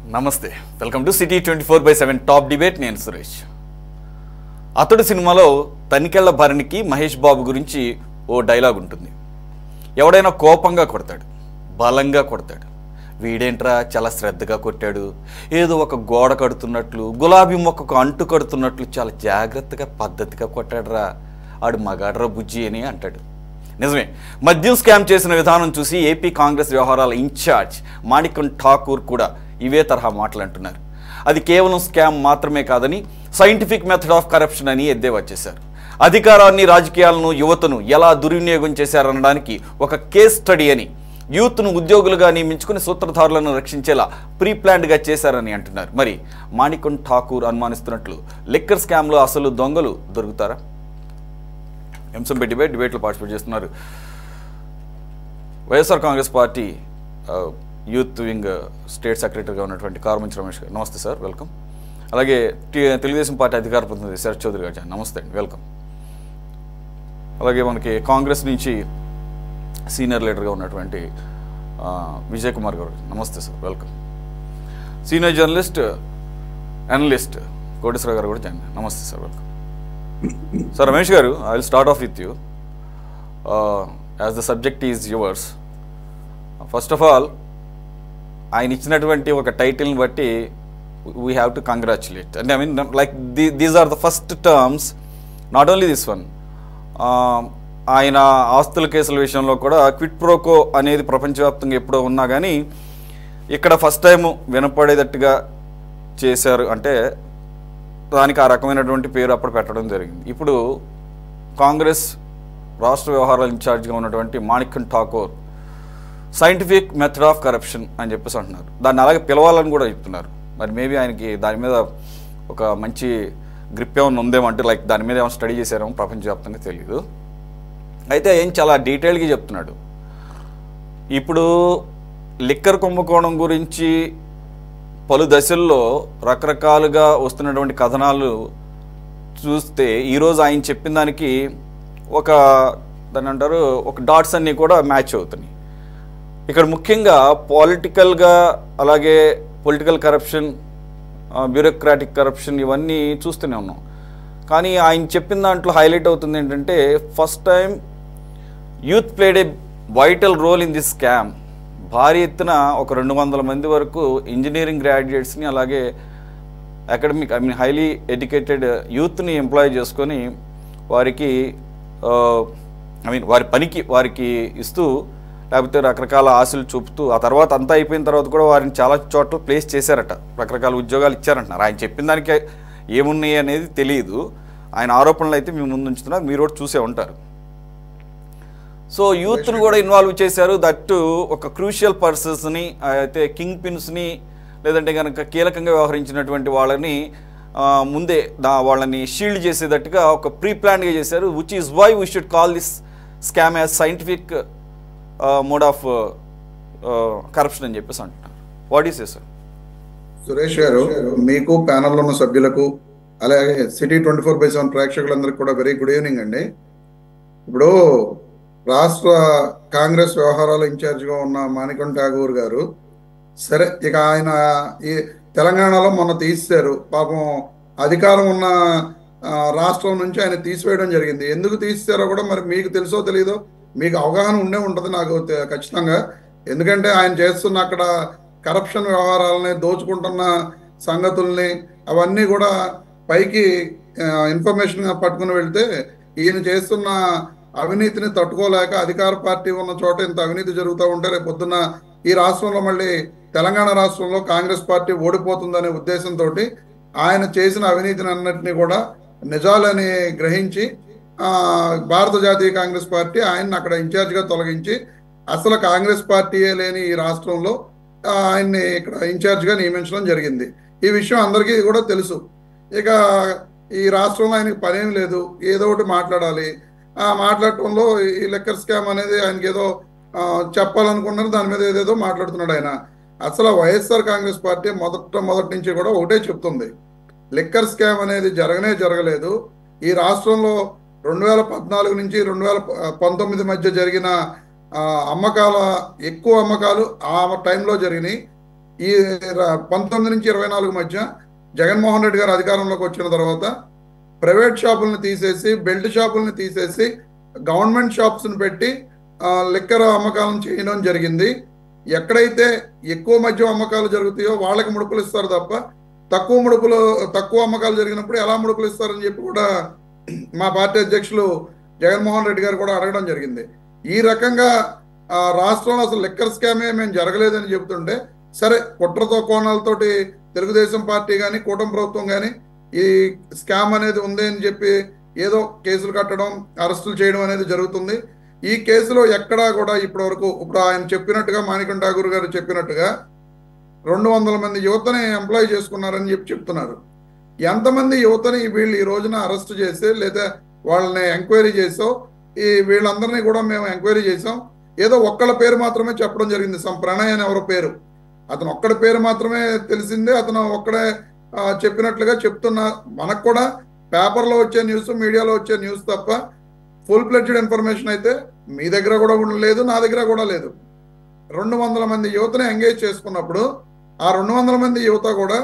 నమస్తే, welcome to city 24/7 top debate. నేను సురేష్. అతడు సినిమాలో తనికెళ్ల భరణికి మహేష్ బాబు గురించి ఓ డైలాగ్ ఉంటుంది. ఎవడైనా కోపంగా కొడతాడు, బలంగా కొడతాడు. వీడేంట్రా చాలా శ్రద్ధగా కొట్టాడు, ఏదో ఒక గోడ కడుతున్నట్లు, గులాబీ మొక్కకు అంటు కడుతున్నట్లు చాలా జాగ్రత్తగా పద్ధతిగా కొట్టాడురా, ఆడు మగాడ్రా బుజ్జి అని అంటాడు. నిజమే, మద్యం స్కామ్ చేసిన విధానం చూసి ఏపీ కాంగ్రెస్ వ్యవహారాల ఇన్ఛార్జ్ మాణికం ఠాకూర్ కూడా ఇవే తరహా మాటలు అంటున్నారు. అది కేవలం స్కామ్ మాత్రమే కాదని సైంటిఫిక్ మెథడ్ ఆఫ్ కరప్షన్ అని ఎద్దేవా చేశారు. అధికారాన్ని, రాజకీయాలను, యువతను ఎలా దుర్వినియోగం చేశారనడానికి ఒక కేస్ స్టడీ అని, యూత్ను ఉద్యోగులుగా నియమించుకుని సూత్రధారులను రక్షించేలా ప్రీ ప్లాన్డ్గా చేశారని అంటున్నారు. మరి మాణికం ఠాకూర్ అనుమానిస్తున్నట్లు లిక్కర్ స్కామ్లో అసలు దొంగలు దొరుకుతారా? ఎంసంపై డిబేట్లో పార్టిసిపేట్ చేస్తున్నారు YSR Congress party youth wing state సెక్రటరీగా ఉన్నటువంటి కారుమంచి రమేష్ గారు. నమస్తే సార్, వెల్కమ్. అలాగే తెలుగుదేశం పార్టీ అధికార ప్రతినిధి శరత్ చౌదరి గారు, నమస్తే అండి, వెల్కమ్. అలాగే మనకి కాంగ్రెస్ నుంచి సీనియర్ లీడర్గా ఉన్నటువంటి విజయ్ కుమార్ గారు, నమస్తే sir, welcome. Senior journalist, analyst Koteswara గారు కూడా జాయిన్, నమస్తే సార్, వెల్కమ్. సార్ రమేష్ గారు, I will start off with you as the subject is yours. First of all, ఆయన ఇచ్చినటువంటి ఒక టైటిల్ని బట్టి వీ హ్యావ్ టు కంగ్రాచులేట్. అంటే I mean like these are the first terms, not only this one. ఆయన ఆస్తుల కేసుల విషయంలో కూడా క్విట్ ప్రోకో అనేది ప్రపంచవ్యాప్తంగా ఎప్పుడో ఉన్నా కానీ ఇక్కడ ఫస్ట్ టైం వినపడేటట్టుగా చేశారు. అంటే దానికి ఆ రకమైనటువంటి పేరు అప్పుడు పెట్టడం జరిగింది. ఇప్పుడు కాంగ్రెస్ రాష్ట్ర వ్యవహారాల ఇన్ఛార్జ్గా ఉన్నటువంటి Manikam Thakur scientific method of corruption అని చెప్పేసి అంటున్నారు. దాన్ని అలాగే పిలవాలని కూడా చెప్తున్నారు. మరి మేబీ ఆయనకి దాని మీద ఒక మంచి గ్రిప్ ఏమైనా ఉందేమో, అంటే లైక్ దాని మీద ఏమైనా స్టడీ చేశారేమో ప్రపంచవ్యాప్తంగా తెలియదు. అయితే ఆయన చాలా డీటెయిల్గా చెప్తున్నాడు. ఇప్పుడు లిక్కర్ కుంభకోణం గురించి పలు దశల్లో రకరకాలుగా వస్తున్నటువంటి కథనాలు చూస్తే ఈరోజు ఆయన చెప్పిన దానికి దాన్ని అంటారు ఒక డాట్స్ అన్నీ కూడా మ్యాచ్ అవుతున్నాయి. ఇక్కడ ముఖ్యంగా పాలిటికల్గా, అలాగే పొలిటికల్ కరప్షన్, బ్యూరోక్రాటిక్ కరప్షన్, ఇవన్నీ చూస్తూనే ఉన్నాం. కానీ ఆయన చెప్పిన దాంట్లో హైలైట్ అవుతుంది ఏంటంటే, first time youth played a vital role in this scam. భారీ ఎత్తున ఒక 200 మంది వరకు ఇంజనీరింగ్ గ్రాడ్యుయేట్స్ని, అలాగే అకాడమిక్ హైలీ ఎడ్యుకేటెడ్ యూత్ని ఎంప్లాయ్ చేసుకొని వారికి వారి పనికి వారికి ఇస్తూ, లేకపోతే రకరకాల ఆశలు చూపుతూ, ఆ తర్వాత అంతా అయిపోయిన తర్వాత కూడా వారిని చాలా చోట్ల ప్లేస్ చేశారట, రకరకాల ఉద్యోగాలు ఇచ్చారంటున్నారు. ఆయన చెప్పిన దానికి ఏమున్నాయి అనేది తెలియదు. ఆయన ఆరోపణలు అయితే మేము ముందు ఉంచుతున్నారు, మీరు కూడా చూసే ఉంటారు. సో యూత్ను కూడా ఇన్వాల్వ్ చేశారు. దట్టు ఒక క్రూషియల్ పర్సన్స్ని, అయితే కింగ్ పిన్స్ని, లేదంటే కనుక కీలకంగా వ్యవహరించినటువంటి వాళ్ళని ముందే వాళ్ళని షీల్డ్ చేసేటట్టుగా ఒక ప్రీ ప్లాన్గా చేశారు. Which is why we should call this scam as scientific mode of corruption అని చెప్పేసి అంటున్నారు. What is sir? సురేష్ గారు, మీకు ప్యానల్లో ఉన్న సభ్యులకు, అలాగే సిటీ 24/7 ప్రేక్షకులందరికీ కూడా వెరీ గుడ్ ఈవినింగ్ అండి. ఇప్పుడు రాష్ట్ర కాంగ్రెస్ వ్యవహారాల ఇన్ఛార్జిగా ఉన్న మాణికం ఠాకూర్ గారు, సరే ఇక ఆయన ఈ తెలంగాణలో మొన్న తీశారు, పాపం అధికారం ఉన్న రాష్ట్రం నుంచి ఆయన తీసివేయడం జరిగింది. ఎందుకు తీసారో కూడా మరి మీకు తెలుసో తెలీదో, మీకు అవగాహన ఉండే ఉంటుంది నాకు ఖచ్చితంగా. ఎందుకంటే ఆయన చేస్తున్న అక్కడ కరప్షన్ వ్యవహారాలని, దోచుకుంటున్న సంగతుల్ని, అవన్నీ కూడా పైకి ఇన్ఫర్మేషన్గా పట్టుకుని వెళ్తే, ఈయన చేస్తున్న అవినీతిని తట్టుకోలేక, అధికార పార్టీ ఉన్న చోట ఇంత అవినీతి జరుగుతూ ఉంటే రేపు పొద్దున్న ఈ రాష్ట్రంలో, మళ్ళీ తెలంగాణ రాష్ట్రంలో కాంగ్రెస్ పార్టీ ఓడిపోతుందనే ఉద్దేశంతో ఆయన చేసిన అవినీతిని అన్నిటినీ కూడా నిజాలని గ్రహించి భారత జాతీయ కాంగ్రెస్ పార్టీ ఆయన్ని అక్కడ ఇన్ఛార్జిగా తొలగించి, అసలు కాంగ్రెస్ పార్టీయే లేని ఈ రాష్ట్రంలో ఆయన్ని ఇక్కడ ఇన్ఛార్జిగా నియమించడం జరిగింది. ఈ విషయం అందరికీ కూడా తెలుసు. ఇక ఈ రాష్ట్రంలో ఆయనకి పనేం లేదు, ఏదో ఒకటి మాట్లాడాలి. మాట్లాడటంలో ఈ లిక్కర్ స్కామ్ అనేది ఆయనకి ఏదో చెప్పాలనుకున్నారు, దాని మీద ఏదేదో మాట్లాడుతున్నాడు ఆయన. అసలు వైఎస్ఆర్ కాంగ్రెస్ పార్టీ మొదటి నుంచి కూడా ఒకటే చెప్తుంది, లిక్కర్ స్కామ్ అనేది జరగలేదు. ఈ రాష్ట్రంలో 2014 నుంచి 2019 మధ్య జరిగిన ఎక్కువ అమ్మకాలు ఆ టైంలో జరిగినాయి. ఈ 19 నుంచి 24 మధ్య జగన్మోహన్ రెడ్డి గారు అధికారంలోకి వచ్చిన తర్వాత ప్రైవేట్ షాపులను తీసేసి, బెల్ట్ షాపులను తీసేసి, గవర్నమెంట్ షాప్స్ని పెట్టి లిక్కర్ అమ్మకాలను చేయడం జరిగింది. ఎక్కడైతే ఎక్కువ మద్యం అమ్మకాలు జరుగుతాయో వాళ్ళకి ముడుపులు ఇస్తారు తప్ప తక్కువ అమ్మకాలు జరిగినప్పుడు ఎలా ముడుపులు ఇస్తారని చెప్పి కూడా మా పార్టీ అధ్యక్షులు జగన్మోహన్ రెడ్డి గారు కూడా అడగడం జరిగింది. ఈ రకంగా రాష్ట్రంలో అసలు లిక్కర్ స్కామే మేము జరగలేదని చెబుతుంటే, సరే కుట్రతో కోణాలతోటి తెలుగుదేశం పార్టీ కానీ కూటమి ప్రభుత్వం కానీ ఈ స్కామ్ అనేది ఉంది అని చెప్పి ఏదో కేసులు కట్టడం, అరెస్టులు చేయడం అనేది జరుగుతుంది. ఈ కేసులో ఎక్కడా కూడా ఇప్పటి వరకు, ఇప్పుడు ఆయన చెప్పినట్టుగా, మాణికం ఠాగూర్ గారు చెప్పినట్టుగా 200 మంది యువతని ఎంప్లాయ్ చేసుకున్నారని చెప్పి చెప్తున్నారు. ఎంతమంది యువతని వీళ్ళు ఈ రోజున అరెస్ట్ చేసి లేదా వాళ్ళని ఎంక్వైరీ చేసో, వీళ్ళందరినీ కూడా మేము ఎంక్వైరీ చేసాం. ఏదో ఒక్కళ్ళ పేరు మాత్రమే చెప్పడం జరిగింది, ప్రణయ్ అని ఎవరో పేరు, అతను ఒక్కడి పేరు మాత్రమే తెలిసిందే, అతను ఒక్కడే చెప్పినట్లుగా చెప్తున్నా. మనకు కూడా పేపర్లో వచ్చే న్యూస్, మీడియాలో వచ్చే న్యూస్ తప్ప ఫుల్ ఫ్లెడ్జ్డ్ ఇన్ఫర్మేషన్ అయితే మీ దగ్గర కూడా లేదు, నా దగ్గర కూడా లేదు. 200 మంది యువతని ఎంగేజ్ చేసుకున్నప్పుడు ఆ 200 మంది యువత కూడా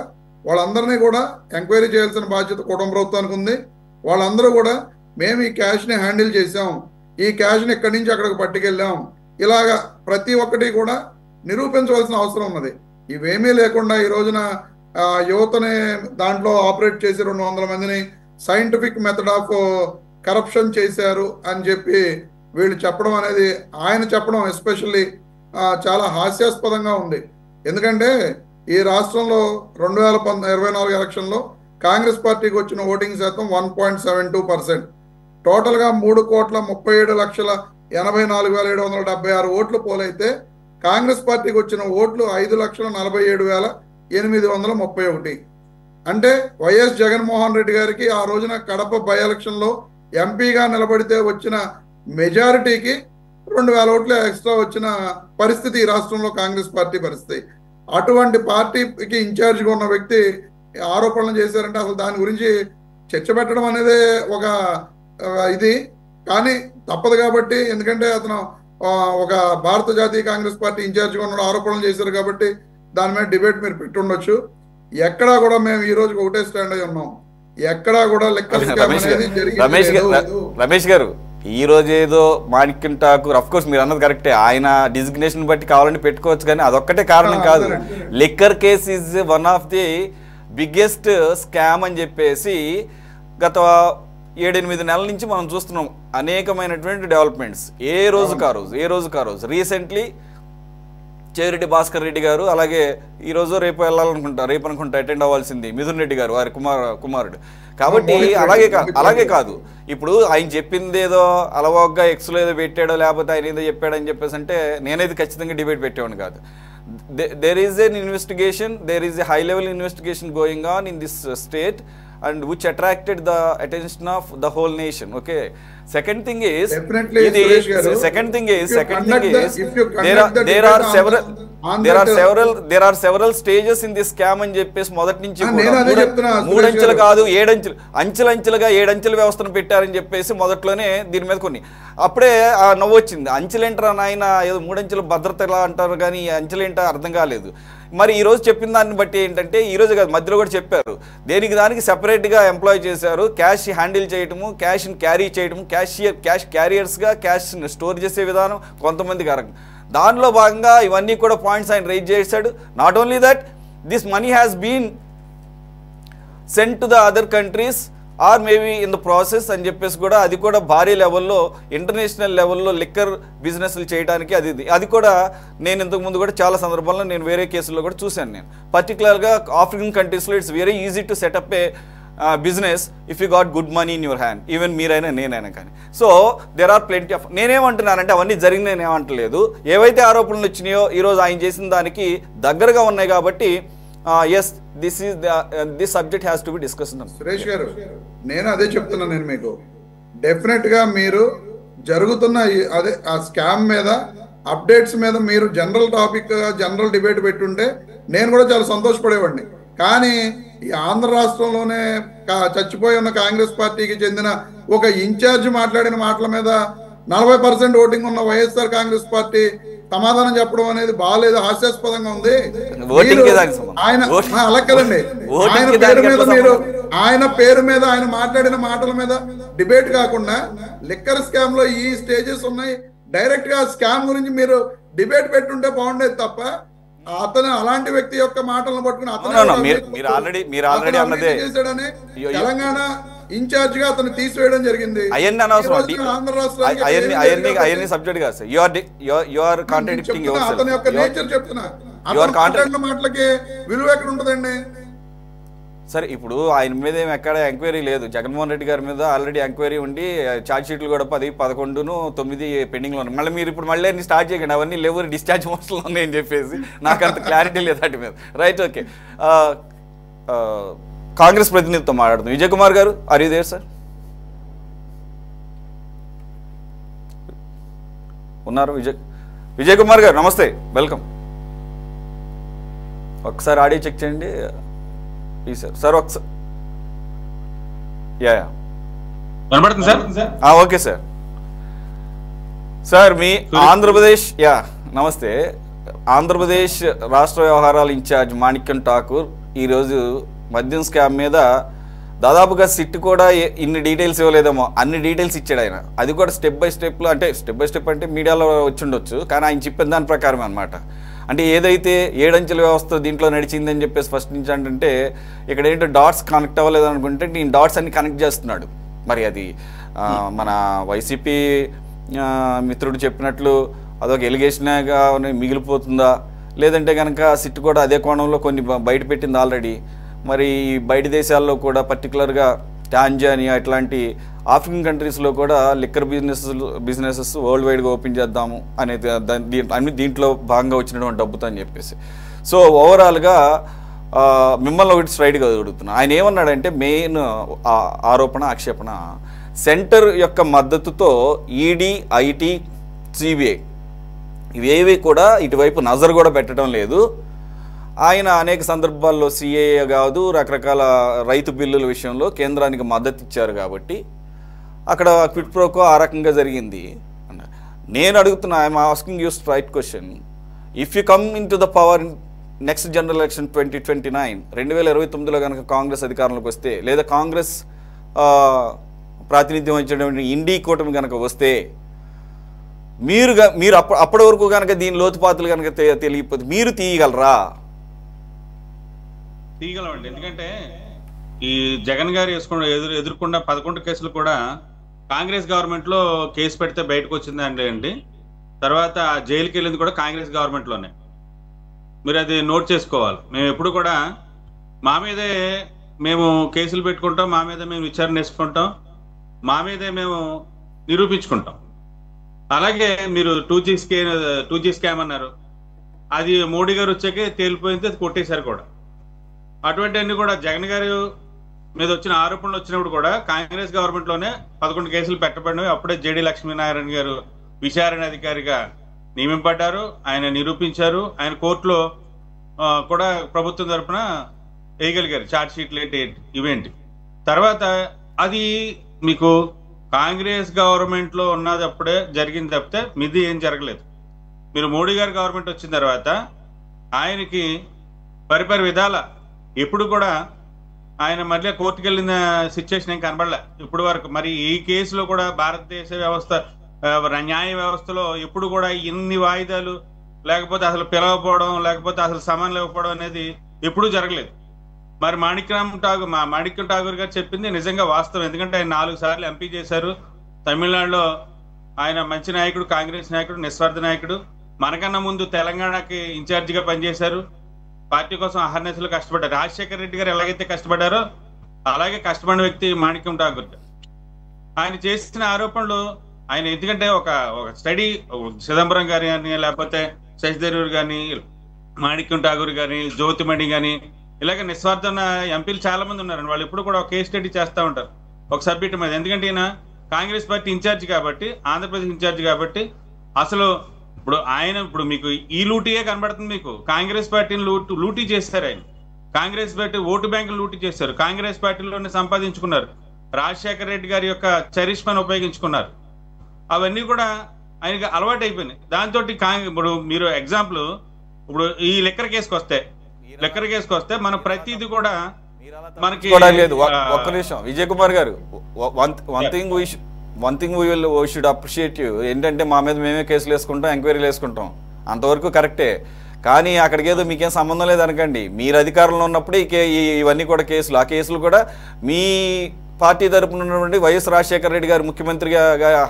వాళ్ళందరినీ కూడా ఎంక్వైరీ చేయాల్సిన బాధ్యత కుటుంబ ప్రభుత్వానికి ఉంది. వాళ్ళందరూ కూడా మేము ఈ క్యాష్ని హ్యాండిల్ చేసాం, ఈ క్యాష్ని ఇక్కడి నుంచి అక్కడికి పట్టుకెళ్ళాం, ఇలాగా ప్రతి ఒక్కటి కూడా నిరూపించవలసిన అవసరం ఉన్నది. ఇవేమీ లేకుండా ఈ రోజున యువతని దాంట్లో ఆపరేట్ చేసి 200 మందిని సైంటిఫిక్ మెథడ్ ఆఫ్ కరప్షన్ చేశారు అని చెప్పి వీళ్ళు చెప్పడం అనేది, ఆయన చెప్పడం ఎస్పెషల్లీ చాలా హాస్యాస్పదంగా ఉంది. ఎందుకంటే ఈ రాష్ట్రంలో 2024 ఎలక్షన్లో కాంగ్రెస్ పార్టీకి వచ్చిన ఓటింగ్ శాతం 1.72%. టోటల్గా 3,37,84,776 ఓట్లు పోలైతే కాంగ్రెస్ పార్టీకి వచ్చిన ఓట్లు 5,47,831. అంటే వైఎస్ జగన్మోహన్ రెడ్డి గారికి ఆ రోజున కడప బై ఎలక్షన్లో ఎంపీగా నిలబడితే వచ్చిన మెజారిటీకి 2,000 ఓట్లు ఎక్స్ట్రా వచ్చిన పరిస్థితి ఈ రాష్ట్రంలో కాంగ్రెస్ పార్టీ పరిస్థితి. అటువంటి పార్టీకి ఇన్ఛార్జిగా ఉన్న వ్యక్తి ఆరోపణలు చేశారంటే అసలు దాని గురించి చర్చ పెట్టడం అనేది ఒక ఇది, కానీ తప్పదు కాబట్టి, ఎందుకంటే అతను ఒక భారత జాతీయ కాంగ్రెస్ పార్టీ ఇన్ఛార్జిగా ఉన్న ఆరోపణలు చేశారు కాబట్టి దాని మీద డిబేట్ మీరు పెట్టి ఉండొచ్చు. ఎక్కడా కూడా మేము ఈ రోజు ఒకటే స్టాండ్ అయి ఉన్నాం, ఎక్కడా కూడా రమేష్ గారు ఈ రోజు ఏదో మాణిక్యం ఠాకూర్, అఫ్ కోర్స్ మీరు అన్నది కరెక్టే, ఆయన డిజిగ్నేషన్ బట్టి కావాలని పెట్టుకోవచ్చు, కానీ అదొక్కటే కారణం కాదు. Liquor case is one of the biggest scam అని చెప్పేసి గత 7-8 నెలల నుంచి మనం చూస్తున్నాం. అనేకమైనటువంటి డెవలప్మెంట్స్ ఏ రోజు కా రోజు రీసెంట్లీ చేరెడ్డి భాస్కర్ రెడ్డి గారు, అలాగే ఈరోజు రేపు అనుకుంటా అటెండ్ అవ్వాల్సింది మిథున్ రెడ్డి గారు, వారి కుమారుడు. కాబట్టి అలాగే కాదు, ఇప్పుడు ఆయన చెప్పింది ఏదో అలవాగ్గా ఎక్స్లో ఏదో పెట్టాడో లేకపోతే ఆయన ఏదో చెప్పాడని చెప్పేసి అంటే నేనైతే ఖచ్చితంగా డిబేట్ పెట్టేవాడిని కాదు. there is an investigation, there is a high level investigation going on in this state and which attracted the attention of the whole nation. Okay, second thing is there are several stages in this scam అని చెప్పేసి మొదటి నుంచి 3 అంచెలు కాదు 7 అంచెలు, అంచెలుగా 7 అంచెల వ్యవస్థను పెట్టారని చెప్పేసి మొదట్లోనే దీని మీద కొన్ని అప్పుడే నవ్వు వచ్చింది. అంచెలేంటారా నాయన, ఏదో 3 అంచెల భద్రత ఎలా అంటారు కానీ అంచెలేంటో అర్థం కాలేదు. మరి ఈరోజు చెప్పిన దాన్ని బట్టి ఏంటంటే, ఈరోజు కాదు మధ్యలో కూడా చెప్పారు, దానికి సెపరేట్గా ఎంప్లాయ్ చేశారు, క్యాష్ హ్యాండిల్ చేయటము, క్యాష్ని క్యారీ చేయటము, క్యాష్ క్యారియర్స్గా క్యాష్ స్టోర్ చేసే విధానం కొంతమందికి దానిలో భాగంగా ఇవన్నీ కూడా పాయింట్స్ ఆయన రైజ్ చేశాడు. Not only that, this money has been sent to the other countries or maybe in the process అని చెప్పేసి కూడా, అది కూడా భారీ లెవెల్లో ఇంటర్నేషనల్ లెవెల్లో లిక్కర్ బిజినెస్లు చేయడానికి అది కూడా నేను ఇంతకుముందు కూడా చాలా సందర్భాల్లో నేను వేరే కేసుల్లో కూడా చూశాను. నేను పర్టికులర్గా ఆఫ్రికన్ కంట్రీస్లో it's very easy to set up a business if you got good money in your hand, even మీరైనా నేనైనా కానీ. So there are plenty of, నేనేమంటున్నానంటే అవన్నీ జరిగినాయని ఏమంటలేదు, ఏవైతే ఆరోపణలు వచ్చినాయో ఈరోజు ఆయన చేసిన దానికి దగ్గరగా ఉన్నాయి కాబట్టి yes this subject has to be discussed. Suresh గారు, నేను అదే చెప్తున్నాను, నేను మీకు డెఫినెట్గా మీరు జరుగుతున్న అదే ఆ స్కామ్ మీద అప్డేట్స్ మీద మీరు జనరల్ డిబేట్ పెట్టుంటే నేను కూడా చాలా సంతోషపడేవాడిని. కానీ ఈ ఆంధ్ర రాష్ట్రంలోనే చచ్చిపోయి ఉన్న కాంగ్రెస్ పార్టీకి చెందిన ఒక ఇన్ఛార్జ్ మాట్లాడిన మాటల మీద 40% ఓటింగ్ ఉన్న వైఎస్ఆర్ కాంగ్రెస్ పార్టీ సమాధానం చెప్పడం అనేది బాగాలేదు, హాస్యాస్పదంగా ఉంది. ఓటింగ్కి దానికి సంబంధం. ఆయన అలా కదండి, ఆయన ఓటింగ్కి పేరు దానికి మీద ఎట్లా మీరు సంబంధం? ఆయన పేరు మీద ఆయన మాట్లాడిన మాటల మీద డిబేట్ కాకుండా లిక్కర్ స్కామ్ లో ఈ స్టేజెస్ ఉన్నాయి, డైరెక్ట్ గా స్కామ్ గురించి మీరు డిబేట్ పెట్టుంటే బాగుండేది తప్ప అతను అలాంటి వ్యక్తి యొక్క మాటలను పట్టుకుని మీరు ఆల్రెడీ అన్నదే చేశాడని తెలంగాణ ఇన్ఛార్జ్ గా అతను తీసివేయడం జరిగింది. అవన్నీ అనవసరం, ఆంధ్ర రాష్ట్రానికి అవన్నీ సబ్జెక్ట్ కాదు sir. You are contradicting your అతని యొక్క నేచర్ చెప్తున్నా, అతని మాటలకి విలువ ఎక్కడ ఉంటుందండి? సరే, ఇప్పుడు ఆయన మీద ఏమి ఎక్కడ ఎంక్వైరీ లేదు. జగన్మోహన్ రెడ్డి గారి మీద ఆల్రెడీ ఎంక్వైరీ ఉండి ఛార్జ్ షీట్లు కూడా 10, 11, 9 పెండింగ్లో ఉన్నాయి. మళ్ళీ మీరు ఇప్పుడు మళ్ళీ అన్ని స్టార్ట్ చేయకండి, అవన్నీ లేవు, డిశ్చార్జ్ మోస్ట్లో ఉన్నాయని చెప్పేసి నాకు అంత క్లారిటీ లేదు వాటి మీద. Right, okay. కాంగ్రెస్ ప్రతినిధితో మాట్లాడుతుంది Vijay Kumar garu. Are you there sir? ఉన్నారు విజయ్ కుమార్ గారు, నమస్తే, వెల్కమ్. ఒకసారి ఆడియో చెక్ చేయండి సార్ ఒకసారి. Okay sir. సార్ మీ ఆంధ్రప్రదేశ్ నమస్తే. ఆంధ్రప్రదేశ్ రాష్ట్ర వ్యవహారాల ఇన్ఛార్జ్ మాణిక్యం ఠాకూర్ ఈరోజు మద్యం స్కామ్ మీద దాదాపుగా సిట్ కూడా ఇన్ని డీటెయిల్స్ ఇవ్వలేదేమో అన్ని డీటెయిల్స్ ఇచ్చాడు ఆయన. అది కూడా స్టెప్ బై స్టెప్ అంటే మీడియాలో వచ్చి ఉండొచ్చు, కానీ ఆయన చెప్పిన దాని ప్రకారమే అనమాట. అంటే ఏదైతే 7 అంచెల వ్యవస్థ దీంట్లో నడిచిందని చెప్పేసి ఫస్ట్ నుంచి అంటే ఇక్కడ ఏంటో డాట్స్ కనెక్ట్ అవ్వలేదు అనుకుంటే నేను డాట్స్ అన్ని కనెక్ట్ చేస్తున్నాడు. మరి అది మన వైసీపీ మిత్రుడు చెప్పినట్లు అదొక ఎలిగేషన్గా మిగిలిపోతుందా, లేదంటే కనుక సిట్ కూడా అదే కోణంలో కొన్ని బయట పెట్టింది ఆల్రెడీ. మరి బయట దేశాల్లో కూడా పర్టికులర్గా టాంజానియా ఇట్లాంటి ఆఫ్రికన్ కంట్రీస్లో కూడా లిక్కర్ బిజినెసెస్ వరల్డ్ వైడ్గా ఓపెన్ చేద్దాము అనేది అన్ని దీంట్లో భాగంగా వచ్చినటువంటి డబ్బుతో అని చెప్పేసి. సో ఓవరాల్గా మిమ్మల్ని ఒకటి స్ట్రైట్గా అడుగుతున్నా, ఆయన ఏమన్నాడంటే మెయిన్ ఆక్షేపణ సెంటర్ యొక్క మద్దతుతో ఈడీ, ఐటీ, సిబిఐ ఇవేవి కూడా ఇటువైపు నజర్ కూడా పెట్టడం లేదు. ఆయన అనేక సందర్భాల్లో సిఏఏ కాదు రకరకాల రైతు బిల్లుల విషయంలో కేంద్రానికి మద్దతు ఇచ్చారు కాబట్టి అక్కడ క్విట్ ప్రోకో ఆ రకంగా జరిగింది. నేను అడుగుతున్నా, I'm asking you straight question, if you come in to the power next general election 2029 2029లో కనుక కాంగ్రెస్ అధికారంలోకి వస్తే, లేదా కాంగ్రెస్ ప్రాతినిధ్యం వహించేటువంటి ఇండీ కూటమి కనుక వస్తే మీరు అప్పటి వరకు కనుక దీని లోతుపాతులు కనుక తెలియకపోతే మీరు తీయగలరా? తీయగలమండి. ఎందుకంటే ఈ జగన్ గారు ఎదుర్కొన్న 11 కేసులు కూడా కాంగ్రెస్ గవర్నమెంట్ లో కేసు పెడితే బయటకు వచ్చిందండి. తర్వాత జైలుకి వెళ్ళింది కూడా కాంగ్రెస్ గవర్నమెంట్ లోనే. మీరు అది నోట్ చేసుకోవాలి. మేము ఎప్పుడు కూడా మా మీదే మేము కేసులు పెట్టుకుంటాం, మా మీద మేము విచారణ వేసుకుంటాం, మా మీదే మేము నిరూపించుకుంటాం. అలాగే మీరు 2G స్కామ్ అన్నారు, అది మోడీ గారు వచ్చాకే తేలిపోయింది, అది కొట్టేశారు కూడా. అటువంటి అన్ని కూడా జగన్ గారు మీద వచ్చిన ఆరోపణలు వచ్చినప్పుడు కూడా కాంగ్రెస్ గవర్నమెంట్ లోనే 11 కేసులు పెట్టబడినవి. అప్పుడే జేడీ లక్ష్మీనారాయణ గారు విచారణ అధికారిగా నియమింపడ్డారు, ఆయన నిరూపించారు, ఆయన కోర్టులో కూడా ప్రభుత్వం తరఫున వేయగలిగారు ఛార్జ్ షీట్లు ఇవేంటి. తర్వాత అది మీకు కాంగ్రెస్ గవర్నమెంట్ లో ఉన్నది అప్పుడే జరిగింది తప్పితే మిది ఏం జరగలేదు. మీరు మోడీ గారి గవర్నమెంట్ వచ్చిన తర్వాత ఆయనకి పరిపరి విధాల ఎప్పుడు కూడా ఆయన మళ్ళీ కోర్టుకు వెళ్ళిన సిచ్యువేషన్ ఏం కనబడలే ఇప్పుడు వరకు. మరి ఈ కేసులో కూడా భారతదేశ వ్యవస్థ న్యాయ వ్యవస్థలో ఎప్పుడు కూడా ఇన్ని వాయిదాలు లేకపోతే అసలు పిలవకపోవడం లేకపోతే అసలు సమన్లు ఇవ్వకపోవడం అనేది ఎప్పుడూ జరగలేదు. మరి మాణిక్యం ఠాగూర్ గారు చెప్పింది నిజంగా వాస్తవం. ఎందుకంటే ఆయన 4 సార్లు ఎంపీ చేశారు తమిళనాడులో. ఆయన మంచి నాయకుడు, కాంగ్రెస్ నాయకుడు, నిస్వార్థ నాయకుడు. మనకన్నా ముందు తెలంగాణకి ఇన్ఛార్జిగా పనిచేశారు, పార్టీ కోసం అహర్నిశలు కష్టపడ్డారు. రాజశేఖర రెడ్డి గారు ఎలాగైతే కష్టపడ్డారో అలాగే కష్టపడిన వ్యక్తి మాణిక్యం ఠాగూర్ గారు. ఆయన చేసిన ఆరోపణలు ఆయన ఎందుకంటే ఒక స్టడీ చిదంబరం గారి కానీ లేకపోతే శశిధరూర్ కానీ మాణిక్యం ఠాగూర్ కానీ జ్యోతిమణి కానీ ఇలాగ నిస్వార్థమైన ఎంపీలు చాలా మంది ఉన్నారండి. వాళ్ళు ఎప్పుడు కూడా ఒక కేస్ స్టడీ చేస్తూ ఉంటారు ఒక సబ్జెక్ట్ మీద. ఎందుకంటే ఈయన కాంగ్రెస్ పార్టీ ఇన్ఛార్జ్ కాబట్టి, ఆంధ్రప్రదేశ్ ఇన్ఛార్జ్ కాబట్టి అసలు ఇప్పుడు మీకు ఈ లూటీయే కనబడుతుంది. మీకు కాంగ్రెస్ పార్టీని లూటీ చేస్తారు. ఆయన కాంగ్రెస్ పార్టీ ఓటు బ్యాంకులు లూటీ చేశారు, కాంగ్రెస్ పార్టీలోనే సంపాదించుకున్నారు, రాజశేఖర రెడ్డి గారి యొక్క చరిష్మాను ఉపయోగించుకున్నారు. అవన్నీ కూడా ఆయనకి అలవాటు అయిపోయింది. దాంతో ఇప్పుడు మీరు ఎగ్జాంపుల్ ఇప్పుడు ఈ లిక్కర్ కేసుకు వస్తే మనం ప్రతిదీ కూడా మనకి లేదు. ఒక్క నిమిషం విజయ్ కుమార్ గారు, one thing we should appreciate you. ఏంటంటే మా మీద మేమే కేసులు వేసుకుంటాం, ఎంక్వైరీలు వేసుకుంటాం, అంతవరకు కరెక్టే. కానీ అక్కడికి ఏదో మీకేం సంబంధం లేదు అనకండి. మీరు అధికారంలో ఉన్నప్పుడు ఇవన్నీ కూడా కేసులు, ఆ కేసులు కూడా మీ పార్టీ తరపున ఉన్నటువంటి వైఎస్ రాజశేఖర రెడ్డి గారు ముఖ్యమంత్రిగా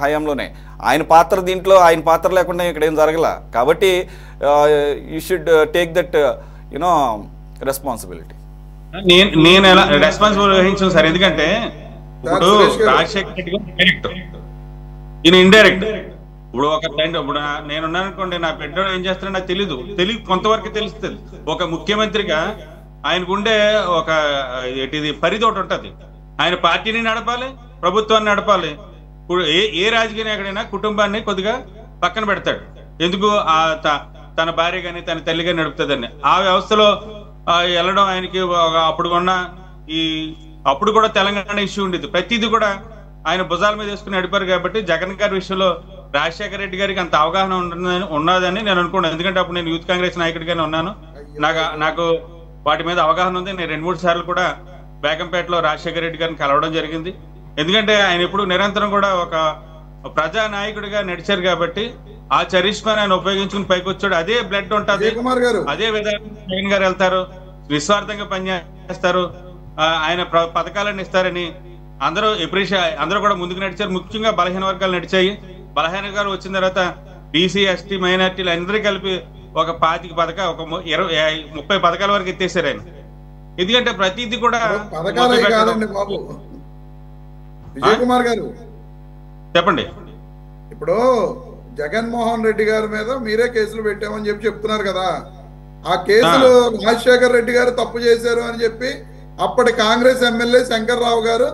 హయాంలోనే. ఆయన పాత్ర లేకుండా ఇక్కడ ఏం జరగల. కాబట్టి you should take that responsibility. నేను ఎలా రెస్పాన్సిబుల్ వహించాను సార్, ఎందుకంటే ఇప్పుడు రాజశేఖర రెడ్డి గారు డైరెక్ట్, ఈయన ఇండైరెక్ట్. ఇప్పుడు ఒక ఇప్పుడు నేనున్నాను అనుకోండి, నా పెద్దోడు ఏం చేస్తాడో నాకు తెలియదు, కొంతవరకు తెలుస్తుంది. ఒక ముఖ్యమంత్రిగా ఆయనకుండే ఒక పరిధి ఒకటి ఉంటుంది. ఆయన పార్టీని నడపాలి, ప్రభుత్వాన్ని నడపాలి. ఏ రాజకీయ నాయకుడైనా కుటుంబాన్ని కొద్దిగా పక్కన పెడతాడు. ఎందుకు? తన భార్య కానీ తన తల్లి కానీ నడుపుతుందని. ఆ వ్యవస్థలో వెళ్ళడం ఆయనకి అప్పుడు కూడా తెలంగాణ ఇష్యూ ఉండేది. ప్రతిదీ కూడా ఆయన భుజాల మీద వేసుకుని నడిపారు. కాబట్టి జగన్ గారి విషయంలో రాజశేఖర రెడ్డి గారికి అంత అవగాహన ఉన్నదని నేను అనుకున్నాను. ఎందుకంటే అప్పుడు నేను యూత్ కాంగ్రెస్ నాయకుడిగానే ఉన్నాను. నాకు వాటి మీద అవగాహన ఉంది. నేను 2-3 సార్లు కూడా బేగంపేటలో రాజశేఖర రెడ్డి గారిని కలవడం జరిగింది. ఎందుకంటే ఆయన ఇప్పుడు నిరంతరం కూడా ఒక ప్రజా నాయకుడిగా నడిచారు. కాబట్టి ఆ చరిష్మాని ఆయన ఉపయోగించుకుని పైకి వచ్చాడు. అదే బ్లడ్ ఉంటుంది, అదే విధంగా జగన్ గారు వెళ్తారు, నిస్వార్థంగా పనిచేస్తారు, ఆయన పథకాలను ఇస్తారని అందరూ కూడా ముందుకు నడిచారు. ముఖ్యంగా బలహీన వర్గాలు నడిచాయి. బలహీన వర్గాలు వచ్చిన తర్వాత బీసీ, ఎస్టీ, మైనార్టీలు అందరూ కలిపి ఒక 25 పథకాలు, ఒక 20-30 పథకాల వరకు ఎత్తేసారు ఆయన. ఎందుకంటే ప్రతిదీ కూడా విజయ్ కుమార్ గారు చెప్పండి. ఇప్పుడు జగన్మోహన్ రెడ్డి గారి మీద మీరే కేసులు పెట్టామని చెప్తున్నారు కదా. ఆ కేసులు రాజశేఖర రెడ్డి గారు తప్పు చేశారు అని చెప్పి అప్పటి కాంగ్రెస్ ఎమ్మెల్యే శంకర్రావు గారు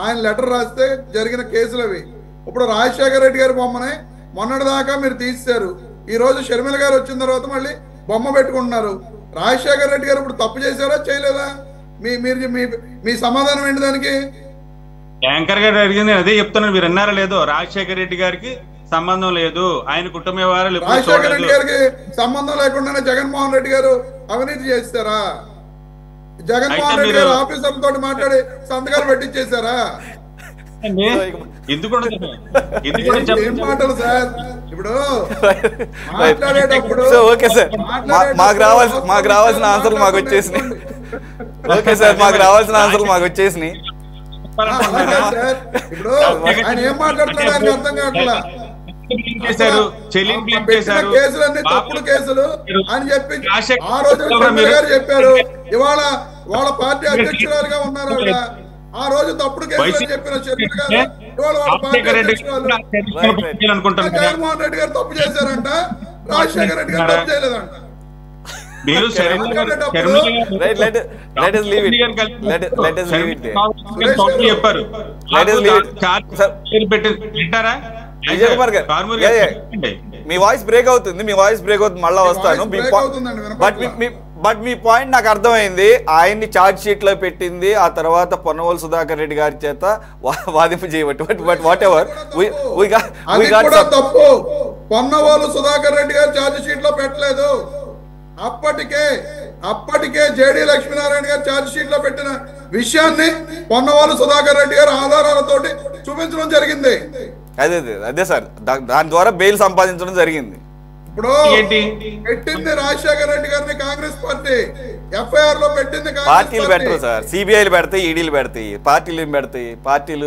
ఆయన లెటర్ రాస్తే జరిగిన కేసులు అవి. ఇప్పుడు రాజశేఖర రెడ్డి గారి బొమ్మనే మొన్నటి దాకా మీరు తీశారు. ఈ రోజు షర్మిల గారు వచ్చిన తర్వాత మళ్ళీ బొమ్మ పెట్టుకుంటున్నారు. రాజశేఖర రెడ్డి గారు ఇప్పుడు తప్పు చేశారా చేయలేదా? మీ సమాధానం ఏంటి దానికి? యాంకర్ గారు అడిగింది అదే చెప్తున్నాను. మీరు అన్నారా లేదో, రాజశేఖర రెడ్డి గారికి సంబంధం లేదు, ఆయన కుటుంబ వ్యవహారాలు. రాజశేఖర రెడ్డి గారికి సంబంధం లేకుండానే జగన్మోహన్ రెడ్డి గారు అవినీతి చేస్తారా? జగన్మోహన్ రెడ్డి గారు ఆఫీసర్లతో మాట్లాడి సంతకాలు పెట్టించేశారా? ఏం మాటలు సార్? ఇప్పుడు మాట్లాడేటప్పుడు ఓకే సార్, మాకు రావాల్సిన ఆన్సర్లు మాకు వచ్చేసినాయి. ఓకే సార్, మాకు రావాల్సిన ఆన్సర్లు మాకు వచ్చేసినాయి. ఇప్పుడు ఆయన ఏం మాట్లాడుతున్నాడు ఆయనకి అర్థం కావట్లా. కేసులన్నీ తప్పుడు కేసులు అని చెప్పి ఆ రోజు షర్మిల గారు చెప్పారు. ఇవాళ వాళ్ళ పార్టీ అధ్యక్షురాలుగా ఉన్నారు ఆవిడ. ఆ రోజు తప్పుడు కేసులు అని చెప్పిన షర్మిల గారు ఇవాళ వాళ్ళ పార్టీ అధ్యక్షురాలు. జగన్మోహన్ రెడ్డి గారు తప్పు చేశారంట, రాజశేఖర రెడ్డి గారు తప్పు చేయలేదంట. మీ వాయిస్ బ్రేక్ అవుతుంది, మళ్ళా వస్తాను. బట్ మీ పాయింట్ నాకు అర్థమైంది. ఆయన్ని ఛార్జ్ షీట్ లో పెట్టింది ఆ తర్వాత పొన్నవోలు సుధాకర్ రెడ్డి గారి చేత వాదింపు చేయబట్టి. బట్ వాట్ ఎవర్, తప్పు. పొన్నవోలు సుధాకర్ రెడ్డి గారు ఛార్జ్ షీట్ లో పెట్టలేదు. అప్పటికే జేడీ లక్ష్మీనారాయణ గారు ఛార్జ్ షీట్ లో పెట్టిన విషయాన్ని పొన్నవోలు సుధాకర్ రెడ్డి గారు ఆధారాలతోటి చూపించడం జరిగింది. అదే సార్, దాని ద్వారా బెయిల్ సంపాదించడం జరిగింది. ఇప్పుడు పెట్టింది రాజశేఖర రెడ్డి గారిని కాంగ్రెస్ పార్టీ, ఎఫ్ఐఆర్ లో పెట్టింది పార్టీలు పెట్టరు సార్. సిబిఐలు పెడతాయి, ఈడీలు పెడతాయి, పార్టీలు పెడతాయి. పార్టీలు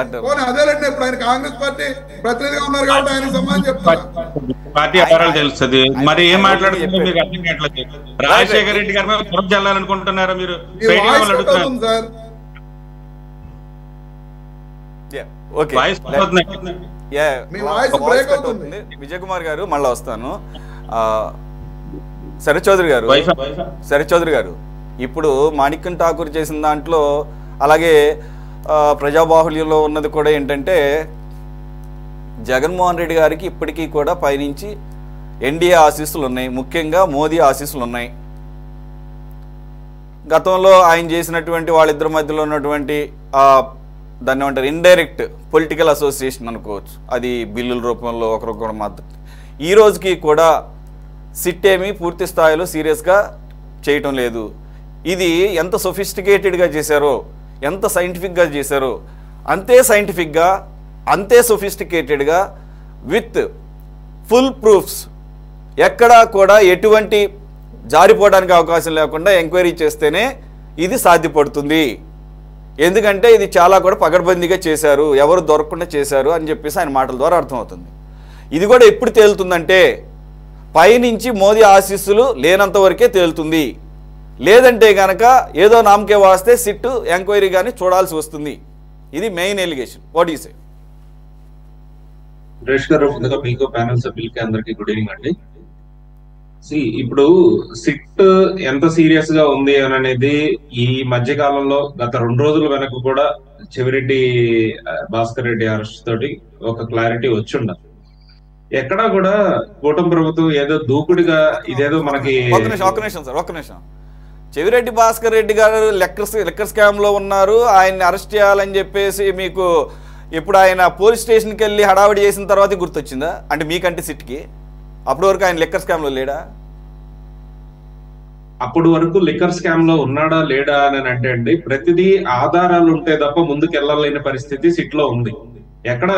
అంటారు. అదేనండి, ఇప్పుడు ఆయన కాంగ్రెస్ పార్టీ ప్రతినిధిగా ఉన్నారు కాబట్టి ఆయన సమాధానం చెప్తారు. పార్టీ అపారాలు తెలుస్తుంది. మరి ఏం మాట్లాడుతుందో మీకు అర్థం కావట్లేదు. రాజశేఖర రెడ్డి గారి మీద బురద జల్లాలనుకుంటున్నారా మీరు? సార్ విజయ్ కుమార్ గారు మళ్ళా వస్తాను. శరత్ చౌదరి గారు ఇప్పుడు మాణిక్యం ఠాకూర్ చేసిన దాంట్లో అలాగే ప్రజాబాహుళ్యంలో ఉన్నది కూడా ఏంటంటే జగన్మోహన్ రెడ్డి గారికి ఇప్పటికీ కూడా పైనుంచి ఎన్డీఏ ఆశీస్సులు ఉన్నాయి, ముఖ్యంగా మోదీ ఆశీస్సులు ఉన్నాయి. గతంలో ఆయన చేసినటువంటి వాళ్ళిద్దరి మధ్యలో ఉన్నటువంటి దాన్ని ఏమంటారు ఇండైరెక్ట్ పొలిటికల్ అసోసియేషన్ అనుకోవచ్చు. అది బిల్లుల రూపంలో ఒకరొకరు మద్దతు. ఈ రోజుకి కూడా సిట్ ఏమీ పూర్తి స్థాయిలో సీరియస్గా చేయటం లేదు. ఇది ఎంత సొఫిస్టికేటెడ్గా చేశారో, ఎంత సైంటిఫిక్గా చేశారో, అంతే సైంటిఫిక్గా, అంతే సొఫిస్టికేటెడ్గా విత్ ఫుల్ ప్రూఫ్స్, ఎక్కడా కూడా ఎటువంటి జారిపోవడానికి అవకాశం లేకుండా ఎంక్వైరీ చేస్తేనే ఇది సాధ్యపడుతుంది. ఎందుకంటే ఇది చాలా కూడా పకడ్బందీగా చేశారు, ఎవరు దొరకకుండా చేశారు అని చెప్పేసి ఆయన మాటల ద్వారా అర్థమవుతుంది. ఇది కూడా ఎప్పుడు తేలుతుందంటే పైనుంచి మోదీ ఆశీస్సులు లేనంత వరకే తేలుతుంది. లేదంటే కనుక ఏదో నామకే వాస్తే సిట్ ఎంక్వైరీ కానీ చూడాల్సి వస్తుంది. ఇది main allegation. What you say? Suresh గారు, ముందుగా మీకు ప్యానెల్ సభ్యులకి అందరికీ గుడ్ ఈవినింగ్ అండి. ఇప్పుడు సిట్ ఎంత సీరియస్ గా ఉంది అని అనేది ఈ మధ్య కాలంలో గత 2 రోజుల వెనక కూడా చెవిరెడ్డి భాస్కర్ రెడ్డి అరెస్ట్ తోటి ఒక క్లారిటీ వచ్చిండ. ఎక్కడా కూడా కూటమి ప్రభుత్వం ఏదో దూకుడిగా ఇదేదో మనకి ఒక్క నిమిషం. చెవిరెడ్డి భాస్కర్ రెడ్డి గారు లెక్కర్ స్కామ్ లో ఉన్నారు, ఆయన్ని అరెస్ట్ చేయాలని చెప్పేసి మీకు ఇప్పుడు ఆయన పోలీస్ స్టేషన్కి వెళ్ళి హడావిడి చేసిన తర్వాత గుర్తొచ్చిందా? అంటే మీకంటే సిట్కి అప్పటి వరకు ఆయన లిక్కర్ స్కామ్ లో లేడా? అప్పటి వరకు లిక్కర్ స్కామ్ లో ఉన్నాడా లేడా అని అంటే అండి, ప్రతిదీ ఆధారాలు ఉంటే తప్ప ముందుకు వెళ్ళలేని పరిస్థితి సిట్ లో ఉంది. ఎక్కడ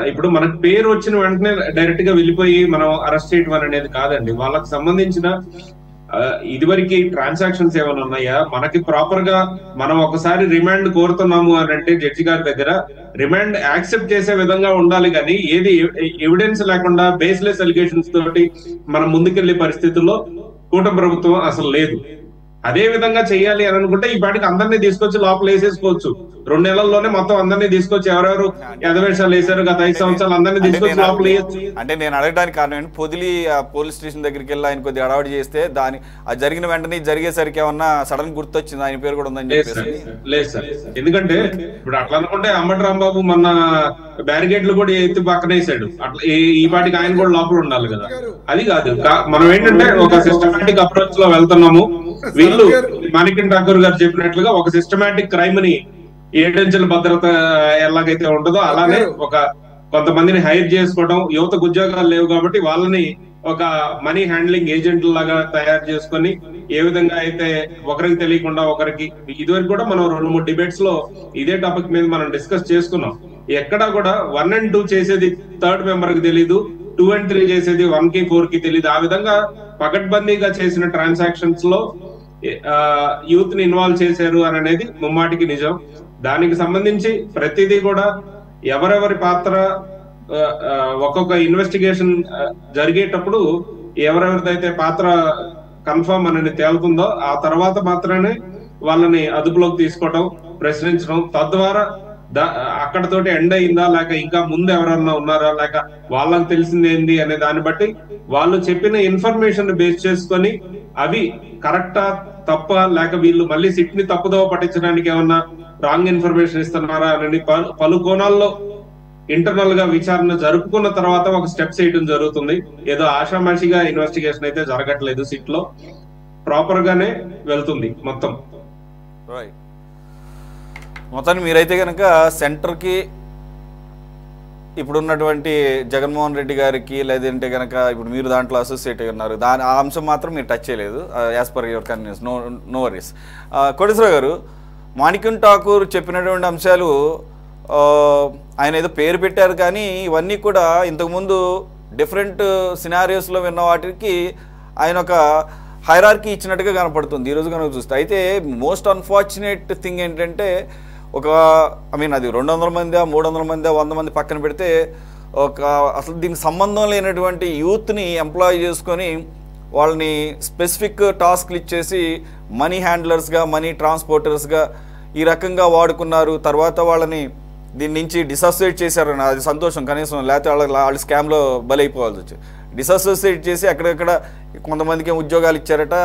ఇప్పుడు మనకు పేరు వచ్చిన వెంటనే డైరెక్ట్ గా వెళ్ళిపోయి మనం అరెస్ట్ చేయడం అనేది కాదండి. వాళ్ళకి సంబంధించిన ఇదివరకు ట్రాన్సాక్షన్స్ ఏమైనా ఉన్నాయా, మనకి ప్రాపర్ గా మనం ఒకసారి రిమాండ్ కోరుతున్నాము అని అంటే జడ్జి గారి దగ్గర రిమాండ్ యాక్సెప్ట్ చేసే విధంగా ఉండాలి. కానీ ఏది ఎవిడెన్స్ లేకుండా బేస్లెస్ అలిగేషన్స్ తోటి మనం ముందుకెళ్లే పరిస్థితుల్లో కూటమి ప్రభుత్వం అసలు లేదు. అదే విధంగా చెయ్యాలి అని అనుకుంటే ఈ పాటికి అందరినీ తీసుకొచ్చి లోపల వేసేసుకోవచ్చు. 2 నెలల్లోనే మొత్తం అందరినీ తీసుకొచ్చి ఎవరెవరు యథవేషాలు వేశారు గత 5 సంవత్సరాలు అందరినీ తీసుకొచ్చి లోపల వేయచ్చు. అంటే నేను అడగడానికి కారణం ఏంటి, పొదిలి పోలీస్ స్టేషన్ దగ్గరికి వెళ్ళి ఆయన కొద్దిగా అడవాడు చేస్తే దాని జరిగిన వెంటనే జరిగేసరికి ఏమన్నా సడన్ గుర్తొచ్చింది ఆయన పేరు కూడా ఉందని చెప్పేసి? లేదు సార్, ఎందుకంటే ఇప్పుడు అట్లా అనుకుంటే అంబటి రాంబాబు మొన్న బ్యారికేడ్లు కూడా ఎత్తి పక్కనేసాడు. అట్లా ఈ పాటికి ఆయన కూడా లోపల ఉండాలి కదా. అది కాదు, మనం ఏంటంటే ఒక సిస్టమాటిక్ అప్రోచ్ లో వెళ్తున్నాము. వీళ్ళు మాణిక్యం ఠాకూర్ గారు చెప్పినట్లుగా ఒక సిస్టమాటిక్ క్రైమ్ ని 7 అంచెల భద్రత ఎలాగైతే ఉంటుందో అలానే ఒక కొంతమందిని హైర్ చేసుకోవడం, యువతకు ఉద్యోగాలు లేవు కాబట్టి వాళ్ళని ఒక మనీ హ్యాండ్లింగ్ ఏజెంట్ లాగా తయారు చేసుకొని ఏ విధంగా అయితే ఒకరికి తెలియకుండా ఒకరికి, ఇదివరకు కూడా మనం 2-3 డిబేట్స్ లో ఇదే టాపిక్ మీద మనం డిస్కస్ చేసుకున్నాం. ఎక్కడా కూడా 1 and 2 చేసేది 3rd మెంబర్ కి తెలీదు, 2 and 3 చేసేది 1 కి 4 కి తెలీదు. ఆ విధంగా పకడ్బందీగా చేసిన ట్రాన్సాక్షన్స్ లో యూత్ ని ఇన్వాల్వ్ చేశారు అని అనేది ముమ్మాటికి నిజం. దానికి సంబంధించి ప్రతిదీ కూడా ఎవరెవరి పాత్ర ఒక్కొక్క ఇన్వెస్టిగేషన్ జరిగేటప్పుడు ఎవరెవరిదైతే పాత్ర కన్ఫర్మ్ అనేది తేలుతుందో ఆ తర్వాత మాత్రమే వాళ్ళని అదుపులోకి తీసుకోవడం, ప్రశ్నించడం, తద్వారా అక్కడతోటి ఎండ్ అయిందా లేక ఇంకా ముందు ఎవరన్నా ఉన్నారా లేక వాళ్ళకి తెలిసింది ఏంది అనే దాన్ని బట్టి వాళ్ళు చెప్పిన ఇన్ఫర్మేషన్ బేస్ చేసుకొని అవి కరెక్టా తప్ప లేక వీళ్ళు మళ్ళీ సిట్ ని తప్పుదోవ పట్టించడానికి ఏమన్నా రాంగ్ ఇన్ఫర్మేషన్ ఇస్తున్నారా అని పలు కోణాల్లో ఇంటర్నల్ గా విచారణ జరుపుకున్న తర్వాత ఒక స్టెప్స్ వేయడం జరుగుతుంది. ఏదో ఆషామాషిగా ఇన్వెస్టిగేషన్ అయితే జరగట్లేదు, సిట్ లో ప్రాపర్ గానే వెళ్తుంది మొత్తం. మొత్తాన్ని మీరైతే కనుక సెంటర్కి ఇప్పుడున్నటువంటి జగన్మోహన్ రెడ్డి గారికి లేదంటే కనుక ఇప్పుడు మీరు దాంట్లో అసోసియేట్ అయి ఉన్నారు, ఆ అంశం మాత్రం మీరు టచ్ చేయలేదు. As per your convenience, no worries. Koteswara Rao garu, Manikyam Thakur చెప్పినటువంటి అంశాలు ఆయన ఏదో పేరు పెట్టారు కానీ ఇవన్నీ కూడా ఇంతకుముందు డిఫరెంట్ సినారియోస్లో విన్న వాటికి ఆయన ఒక హైరార్కీ ఇచ్చినట్టుగా కనపడుతుంది ఈరోజు కనుక చూస్తే. అయితే మోస్ట్ అన్ఫార్చునేట్ థింగ్ ఏంటంటే అది 200 మంది 300 మంది 100 మంది పక్కన పెడితే అసలు దీనికి సంబంధం లేనటువంటి యూత్ని ఎంప్లాయ్ చేసుకొని వాళ్ళని స్పెసిఫిక్ టాస్క్లు ఇచ్చేసి మనీ హ్యాండ్లర్స్గా, మనీ ట్రాన్స్పోర్టర్స్గా ఈ రకంగా వాడుకున్నారు. తర్వాత వాళ్ళని దీని నుంచి డిసోసియేట్ చేశారని, అది సంతోషం కనీసం, లేకపోతే వాళ్ళు స్కామ్లో బలైపోవాల్సి వచ్చి డిసోసియేట్ చేసి అక్కడక్కడ కొంతమందికి ఉద్యోగాలు ఇచ్చారట,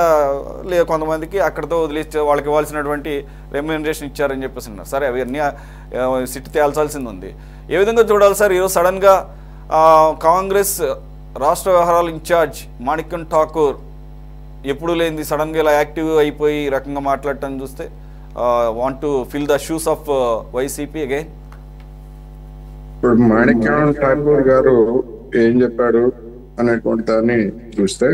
లేదా కొంతమందికి అక్కడతో వదిలేసి వాళ్ళకి ఇవ్వాల్సినటువంటి రెమ్యూనరేషన్ ఇచ్చారని చెప్పేసి ఉన్నారు. సరే, అవన్నీ సిట్ తేల్చాల్సింది ఉంది. ఏ విధంగా చూడాలి సార్ ఈరోజు సడన్గా కాంగ్రెస్ రాష్ట్ర వ్యవహారాల ఇన్ఛార్జ్ మాణిక్యం ఠాకూర్ ఎప్పుడు లేనిది సడన్గా ఇలా యాక్టివ్ అయిపోయి ఈ రకంగా మాట్లాడటం చూస్తే want to fill the shoes of YCP again? ఇప్పుడు మాణిక్యం ఠాకూర్ గారు ఏం చెప్పారు అనేటువంటి దాన్ని చూస్తే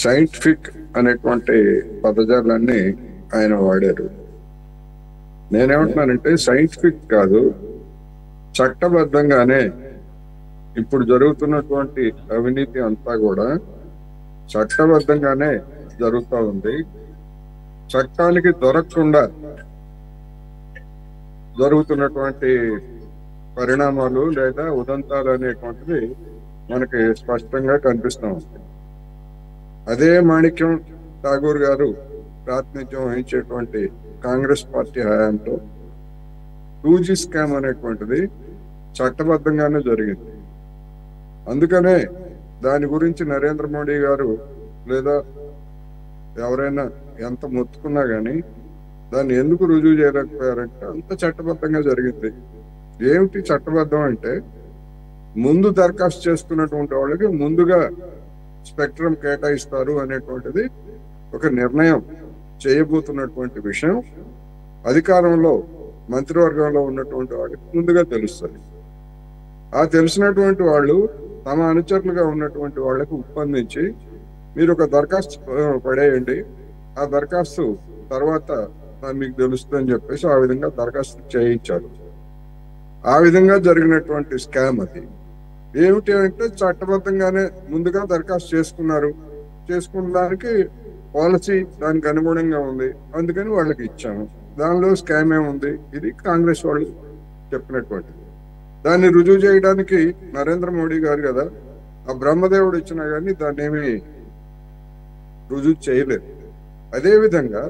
సైంటిఫిక్ అనేటువంటి పదజాలాన్ని ఆయన వాడారు. నేనేమంటున్నానంటే సైంటిఫిక్ కాదు, చట్టబద్ధంగానే ఇప్పుడు జరుగుతున్నటువంటి అవినీతి అంతా కూడా చట్టబద్ధంగానే జరుగుతూ ఉంది. చట్టానికి దొరకకుండా జరుగుతున్నటువంటి పరిణామాలు లేదా ఉదంతాలు అనేటువంటిది మనకి స్పష్టంగా కనిపిస్తూ ఉంది. అదే మాణిక్యం ఠాగూర్ గారు ప్రాతినిధ్యం వహించేటువంటి కాంగ్రెస్ పార్టీ హయాంలో 2G స్కామ్ అనేటువంటిది చట్టబద్ధంగానే జరిగింది. అందుకనే దాని గురించి నరేంద్ర మోడీ గారు లేదా ఎవరైనా ఎంత మొత్తుకున్నా కానీ దాన్ని ఎందుకు రుజువు చేయలేకపోయారంటే అంత చట్టబద్ధంగా జరిగింది. ఏమిటి చట్టబద్ధం అంటే ముందు దరఖాస్తు చేసుకున్నటువంటి వాళ్ళకి ముందుగా స్పెక్ట్రమ్ కేటాయిస్తారు అనేటువంటిది ఒక నిర్ణయం చేయబోతున్నటువంటి విషయం అధికారంలో మంత్రివర్గంలో ఉన్నటువంటి వాళ్ళకి ముందుగా తెలుస్తుంది. ఆ తెలిసినటువంటి వాళ్ళు తమ అనుచరులుగా ఉన్నటువంటి వాళ్ళకి ఒప్పందించి మీరు ఒక దరఖాస్తు పడేయండి, ఆ దరఖాస్తు తర్వాత మీకు తెలుస్తుందని చెప్పేసి ఆ విధంగా దరఖాస్తు చేయించారు. ఆ విధంగా జరిగినటువంటి స్కామ్ అది. ఏమిటి అంటే చట్టబద్ధంగానే ముందుగా దరఖాస్తు చేసుకున్నారు, చేసుకున్న దానికి పాలసీ దానికి అనుగుణంగా ఉంది, అందుకని వాళ్ళకి ఇచ్చాము. దానిలో స్కామ్ ఏముంది? ఇది కాంగ్రెస్ వాళ్ళు చెప్పినటువంటిది. దాన్ని రుజువు చేయడానికి నరేంద్ర మోడీ గారు కదా ఆ బ్రహ్మదేవుడు ఇచ్చినా కానీ దాన్ని ఏమి రుజువు చేయలేదు. అదేవిధంగా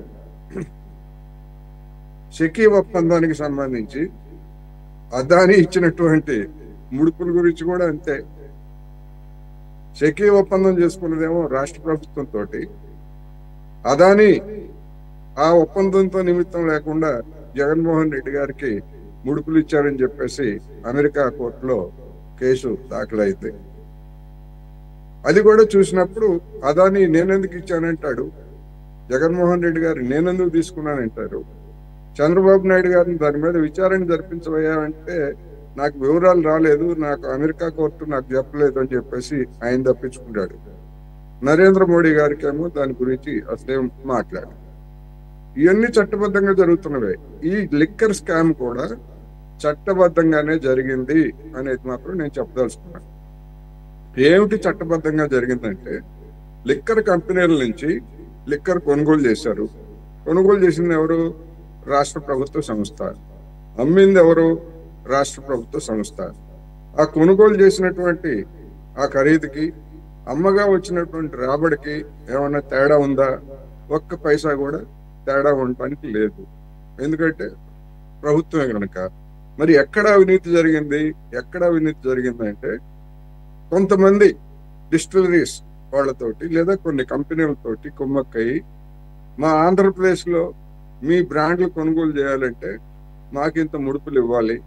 షకీ ఒప్పందానికి సంబంధించి అదానీ ఇచ్చినటువంటి ముడుపుల గురించి కూడా అంతే. షకీ ఒప్పందం చేసుకున్నదేమో రాష్ట్ర ప్రభుత్వంతో, అదానీ ఆ ఒప్పందంతో నిమిత్తం లేకుండా జగన్మోహన్ రెడ్డి గారికి ముడుపులు ఇచ్చారని చెప్పేసి అమెరికా కోర్టులో కేసు దాఖలైంది. అది కూడా చూసినప్పుడు అదానీ నేనెందుకు ఇచ్చానంటాడు, జగన్మోహన్ రెడ్డి గారు నేనెందుకు తీసుకున్నానంటారు. చంద్రబాబు నాయుడు గారిని దాని మీద విచారణ జరిపించబోయా అంటే నాకు వివరాలు రాలేదు, నాకు అమెరికా కోర్టు నాకు చెప్పలేదు అని చెప్పేసి ఆయన తప్పించుకుంటాడు. నరేంద్ర మోడీ గారికి ఏమో దాని గురించి అసలేం మాట్లాడు. ఇవన్నీ చట్టబద్ధంగా జరుగుతున్నవే. ఈ లిక్కర్ స్కామ్ కూడా చట్టబద్ధంగానే జరిగింది అనేది మాత్రం నేను చెప్పదలుచుకున్నాను. ఏమిటి చట్టబద్ధంగా జరిగిందంటే లిక్కర్ కంపెనీల నుంచి లిక్కర్ కొనుగోలు చేశారు. కొనుగోలు చేసింది ఎవరు? రాష్ట్ర ప్రభుత్వ సంస్థ. అమ్మింది ఎవరు? రాష్ట్ర ప్రభుత్వ సంస్థ. ఆ కొనుగోలు చేసినటువంటి ఆ ఖరీదుకి అమ్మగా వచ్చినటువంటి రాబడికి ఏమన్నా తేడా ఉందా? ఒక్క పైసా కూడా తేడా ఉండటానికి లేదు. ఎందుకంటే ప్రభుత్వమే కనుక. మరి ఎక్కడ అవినీతి జరిగింది? ఎక్కడ అవినీతి జరిగిందంటే కొంతమంది డిస్టిలరీస్ వాళ్ళతోటి లేదా కొన్ని కంపెనీలతోటి కుమ్మక్కయి మా ఆంధ్రప్రదేశ్లో మీ బ్రాండ్లు కొనుగోలు చేయాలంటే మాకింత ముడుపులు ఇవ్వాలి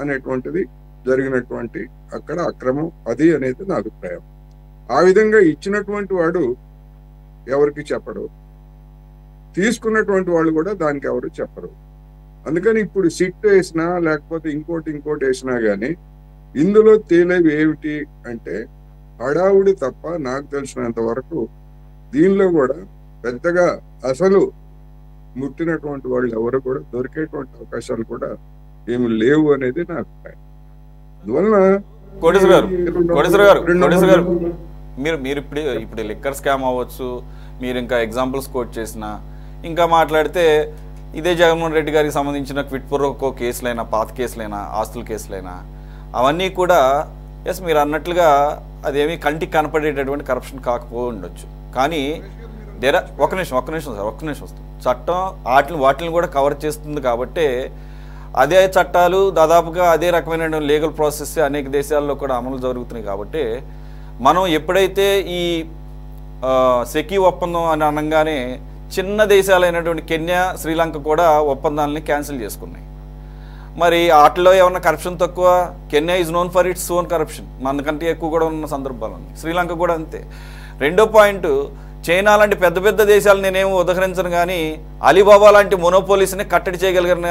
అనేటువంటిది జరిగినటువంటి అక్కడ అక్రమం అది అనేది నా అభిప్రాయం. ఆ విధంగా ఇచ్చినటువంటి వాడు ఎవరికి చెప్పడు, తీసుకున్నటువంటి వాళ్ళు కూడా దానికి ఎవరు చెప్పరు. అందుకని ఇప్పుడు సిట్ వేసినా లేకపోతే ఇంకోటి వేసినా కానీ ఇందులో తేలేవి ఏమిటి అంటే హడావుడి తప్ప నాకు తెలిసినంత వరకు దీనిలో కూడా పెద్దగా అసలు ముట్టినటువంటి వాళ్ళు ఎవరు కూడా దొరికేటువంటి అవకాశాలు కూడా ఏమి లేవు అనేది నా అభిప్రాయం. అందువలన మీరు ఇప్పుడు లిక్కర్ స్కామ్ అవ్వచ్చు, మీరు ఇంకా ఎగ్జాంపుల్స్ కోట్ చేసిన ఇంకా మాట్లాడితే ఇదే జగన్మోహన్ రెడ్డి గారికి సంబంధించిన క్విట్ ప్రో కేసులైనా పాత కేసులైనా ఆస్తుల కేసులైనా అవన్నీ కూడా ఎస్ మీరు అన్నట్లుగా అదేమీ కంటికి కనపడేటటువంటి కరప్షన్ కాకపోయి ఉండొచ్చు. కానీ ఒక్క నిమిషం వస్తుంది. చట్టం వాటిని కూడా కవర్ చేస్తుంది కాబట్టి అదే చట్టాలు దాదాపుగా అదే రకమైన లీగల్ ప్రాసెస్ అనేక దేశాల్లో కూడా అమలు జరుగుతున్నాయి. కాబట్టి మనం ఎప్పుడైతే ఈ సెకీ ఒప్పందం అని అనగానే చిన్న దేశాలైనటువంటి కెన్యా, శ్రీలంక కూడా ఒప్పందాలని క్యాన్సిల్ చేసుకున్నాయి. మరి వాటిలో ఏమన్నా కరప్షన్ తక్కువ? Kenya is known for its own corruption, మనకంటే ఎక్కువ కూడా ఉన్న సందర్భాలు ఉన్నాయి. శ్రీలంక కూడా అంతే. రెండో పాయింట్, చైనా లాంటి పెద్ద పెద్ద దేశాలు నేనేమో ఉదహరించను కానీ అలీబాబా లాంటి మొనోపోలీస్ని కట్టడి చేయగలిగిన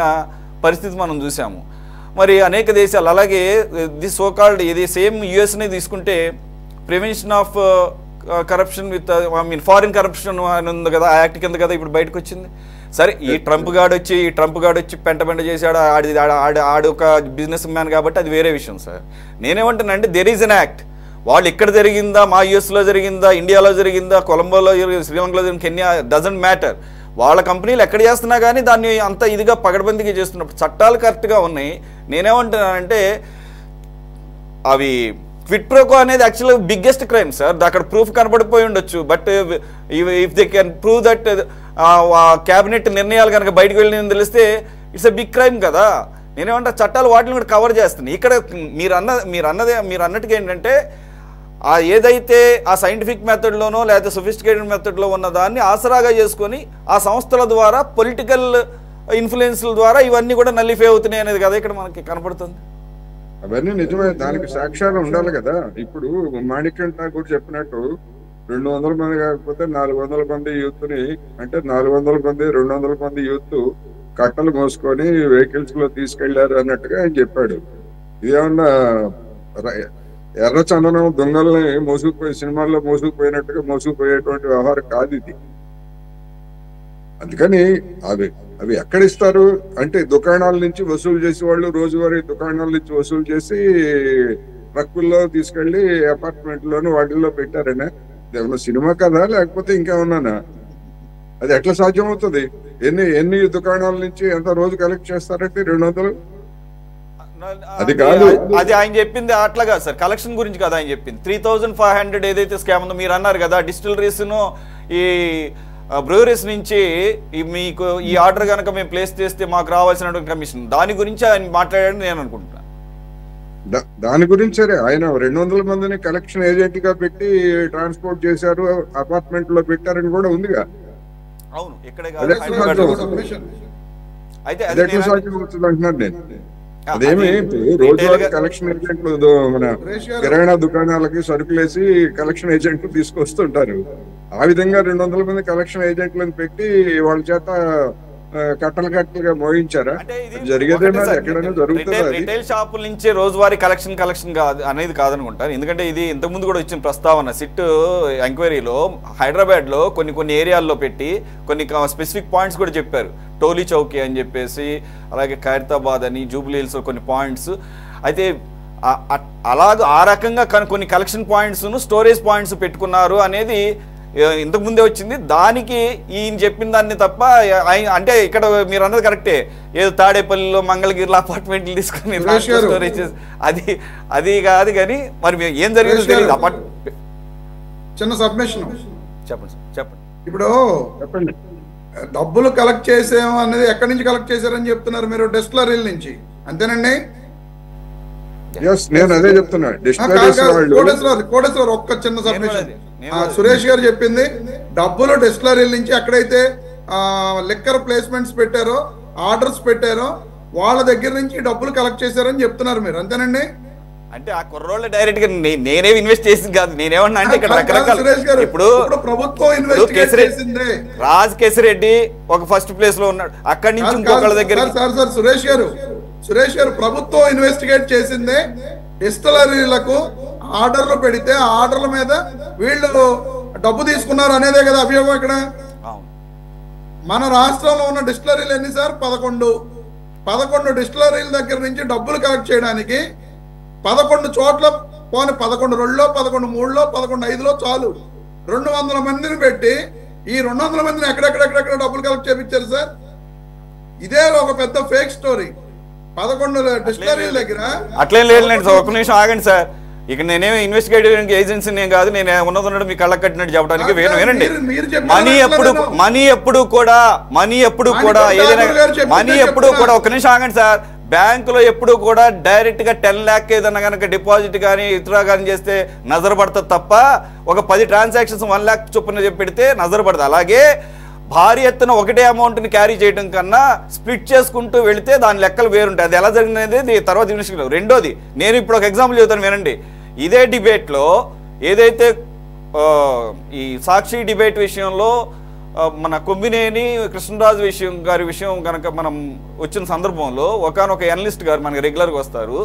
పరిస్థితి మనం చూసాము. మరి అనేక దేశాలు, అలాగే ది సోకాల్డ్ ఇది సేమ్ యుఎస్ని తీసుకుంటే prevention of corruption with foreign corruption అని ఉంది కదా, ఆ యాక్ట్ కింద కదా ఇప్పుడు బయటకు వచ్చింది. సరే ఈ ట్రంప్ గాడు వచ్చి పెంట చేశాడు, ఆడు ఒక బిజినెస్ మ్యాన్ కాబట్టి అది వేరే విషయం సార్. నేనేమంటున్నానంటే దెర్ ఈజ్ అన్ యాక్ట్. వాళ్ళు ఇక్కడ జరిగిందా, మా యుఎస్లో జరిగిందా, ఇండియాలో జరిగిందా, కొలంబోలో జరిగిందా, శ్రీలంకలో జరిగింది, కెన్యా, డజంట్ మ్యాటర్. వాళ్ళ కంపెనీలు ఎక్కడ చేస్తున్నా కానీ దాన్ని అంత ఇదిగా పగడబందిగా చేస్తున్నప్పుడు చట్టాలు కరెక్ట్గా ఉన్నాయి. నేనేమంటున్నానంటే అవి క్విట్ ప్రోకో అనేది యాక్చువల్గా బిగ్గెస్ట్ క్రైమ్ సార్. అక్కడ ప్రూఫ్ కనబడిపోయి ఉండొచ్చు, but if they can prove that cabinet నిర్ణయాలు కనుక బయటకు వెళ్ళిందని తెలిస్తే ఇట్స్ ఎ బిగ్ క్రైమ్ కదా. నేనేమంటా చట్టాలు వాటిని కూడా కవర్ చేస్తున్నాయి. ఇక్కడ మీరు అన్నట్టుగా ఏంటంటే ఏదైతే ఆ సైంటిఫిక్ మెథడ్లోనో లేకపోతే సొఫిస్టికేటెడ్ మెథడ్లో ఉన్న దాన్ని ఆసరాగా చేసుకొని ఆ సంస్థల ద్వారా పొలిటికల్ ఇన్ఫ్లుయెన్స్ల ద్వారా ఇవన్నీ కూడా నల్లిఫై అవుతున్నాయి అనేది కదా ఇక్కడ మనకి కనపడుతుంది. అవన్నీ నిజమే, దానికి సాక్ష్యాలు ఉండాలి కదా. ఇప్పుడు మాణిక్యం ఠాకూర్ చెప్పినట్టు 200 మంది కాకపోతే 400 మంది యూత్ ని, అంటే 400 మంది 200 మంది యూత్ కట్టలు మోసుకొని వెహికల్స్ లో తీసుకెళ్లారు అన్నట్టుగా ఆయన చెప్పాడు. ఇదేమన్నా ఎర్ర చందనం దొంగల్ని మోసుకుపోయి సినిమాల్లో మోసుకుపోయినట్టుగా మోసుకుపోయేటువంటి వ్యవహారం కాదు ఇది. అందుకని అవి ఎక్కడిస్తారు అంటే దుకాణాల నుంచి వసూలు చేసి, వాళ్ళు రోజువారీ దుకాణాల నుంచి వసూలు చేసి ట్రక్కుల్లో తీసుకెళ్లి అపార్ట్మెంట్ లోను వాటిల్లో పెట్టారనే. ఏమన్నా సినిమా కదా లేకపోతే ఇంకేమన్నానా? అది ఎట్లా సాధ్యం అవుతుంది? ఎన్ని దుకాణాల నుంచి ఎంత రోజు కలెక్ట్ చేస్తారంటే 200? అది కాదు, అది ఆయన చెప్పింది అట్లా కాదు సార్. కలెక్షన్ గురించి కదా ఆయన చెప్పింది. 3500 ఏదైతే స్కామ్ ఉందో మీరు అన్నారు కదా, డిస్టిలరీస్ ను ఈ బ్రూవరీస్ నుంచి మీకు ఈ ఆర్డర్ కనుక మేము ప్లేస్ చేస్తే మాకు రావాల్సినటువంటి కమిషన్, దాని గురించి ఆయన మాట్లాడాడని నేను అనుకుంటున్నాను. దాని గురించి సరే, ఆయన 200 మందిని కలెక్షన్ ఏజెంట్ గా పెట్టి ట్రాన్స్పోర్ట్ చేశారు, అపార్ట్మెంట్ లో పెట్టారని కూడా ఉందిగా. అవును, ఇక్కడే అంటున్నాను నేను. అదేమి రోజువారీ కలెక్షన్ ఏజెంట్లు మన కిరాణా దుకాణాలకి సరుకులేసి కలెక్షన్ ఏజెంట్లు తీసుకొస్తుంటారు. ఆ విధంగా 200 మంది కలెక్షన్ ఏజెంట్లను పెట్టి వాళ్ళ చేత కట్టలుగా మోయించారా? జరిగేదేనా? ఎక్కడైనా జరుగుతుందా? రిటైల్ షాపుల నుంచి రోజువారీ కలెక్షన్ అనేది కాదనుకుంటారు. ఎందుకంటే ఇది ఇంతకుముందు కూడా వచ్చిన ప్రస్తావన సిట్ ఎంక్వైరీలో హైదరాబాద్ లో కొన్ని ఏరియాల్లో పెట్టి కొన్ని స్పెసిఫిక్ పాయింట్స్ కూడా చెప్పారు. టోలీ చౌకీ అని చెప్పేసి, అలాగే ఖైరతాబాద్ అని, జూబ్లీ హిల్స్ కొన్ని పాయింట్స్. అయితే ఆ రకంగా కొన్ని కలెక్షన్ పాయింట్స్ స్టోరేజ్ పాయింట్స్ పెట్టుకున్నారు అనేది ఇంతకుముందే వచ్చింది. దానికి ఈయన చెప్పిన దాన్ని తప్ప అంటే ఇక్కడ మీరు అన్నది కరెక్టే, ఏదో తాడేపల్లిలో మంగళగిరిలో అపార్ట్మెంట్లు తీసుకుని స్టోరేజ్ అది కాదు. కానీ మరి ఏం జరిగిందో తెలియదు. చిన్న సబ్మిషన్ చెప్పండి. ఇప్పుడు డబ్బులు కలెక్ట్ చేసాము అనేది ఎక్కడి నుంచి కలెక్ట్ చేశారని చెప్తున్నారు మీరు? డిస్టిలరీల నుంచి, అంతేనండి? నేను అదే చెప్తున్నా. కోటేశ్వర ఒక్క చిన్న సబ్మిషన్. సురేష్ గారు చెప్పింది డబ్బులు డిస్టిలరీల నుంచి ఎక్కడైతే లిక్కర్ ప్లేస్మెంట్స్ పెట్టారో, ఆర్డర్స్ పెట్టారో వాళ్ళ దగ్గర నుంచి డబ్బులు కలెక్ట్ చేశారని చెప్తున్నారు మీరు, అంతేనండి? అంటే ఆ కుర్రోళ్ళు డైరెక్ట్ గా నేనే ఇన్వెస్ట్ చేసింది కాదు. నేనేమన్నా అంటే ఇక్కడ రకరకాల ఇప్పుడు ప్రభుత్వం ఇన్వెస్ట్ చేసింది. రాజ్ కేసిరెడ్డి ఒక ఫస్ట్ ప్లేస్ లో ఉన్నాడు, అక్కడి నుంచి ఇంకొకళ్ళ దగ్గర. సార్ సురేష్ గారు ప్రభుత్వం ఇన్వెస్టిగేట్ చేసిందే డిస్టిలరీలకు ఆర్డర్లు పెడితే ఆ ఆర్డర్ల మీద వీళ్ళు డబ్బు తీసుకున్నారు అనేదే కదా అభియోగం ఇక్కడ. మన రాష్ట్రంలో ఉన్న డిస్టిలరీలు ఎన్ని సార్? 11 డిస్టిలరీల దగ్గర నుంచి డబ్బులు కలెక్ట్ చేయడానికి 11 చోట్ల, పోనీ 11 2లో 11 3లో 11 5లో చాలు 200 మందిని పెట్టి ఈ 200 మందిని ఎక్కడెక్కడ డబ్బులు కలెక్ట్ చేయించారు సార్. ఇదే ఒక పెద్ద ఫేక్ స్టోరీ. 11 డిస్టిలరీల దగ్గర అట్లేం లేదులేండి సార్, ఒక్క నిమిషం ఆగండి సార్. ఇక్కడ నేనేమి ఇన్వెస్టిగేటివ్ ఏజెన్సీ నేను కాదు, నేను ఉన్నది మీ కళ్ళ కట్టినట్టు చెప్పడానికి. వినండి, మనీ ఎప్పుడు కూడా ఏదైనా మనీ ఎప్పుడు కూడా, ఒక్క నిమిషం ఆగండి సార్. బ్యాంకులో ఎప్పుడు కూడా డైరెక్ట్ గా 10 lakh ఏదన్నా కనుక డిపాజిట్ కానీ ఇతర కానీ చేస్తే నజర్ పడుతుంది తప్ప, ఒక 10 transactions 1 lakh చొప్పున పెడితే నజర్ పడుతుంది. అలాగే భారీ ఎత్తున ఒకటే అమౌంట్ని క్యారీ చేయడం కన్నా స్ప్లిట్ చేసుకుంటూ వెళితే దాని లెక్కలు వేరుంటాయి. అది ఎలా జరిగినది తర్వాత ఇన్వెస్టిగేషన్. రెండోది, నేను ఇప్పుడు ఒక ఎగ్జాంపుల్ చెబుతాను వినండి. ఇదే డిబేట్లో ఏదైతే ఈ సాక్షి డిబేట్ విషయంలో మన కొమ్మినేని కృష్ణరాజు గారి విషయం కనుక మనం వచ్చిన సందర్భంలో ఒకనొక ఎనలిస్ట్ గారు మనకి రెగ్యులర్గా వస్తారు,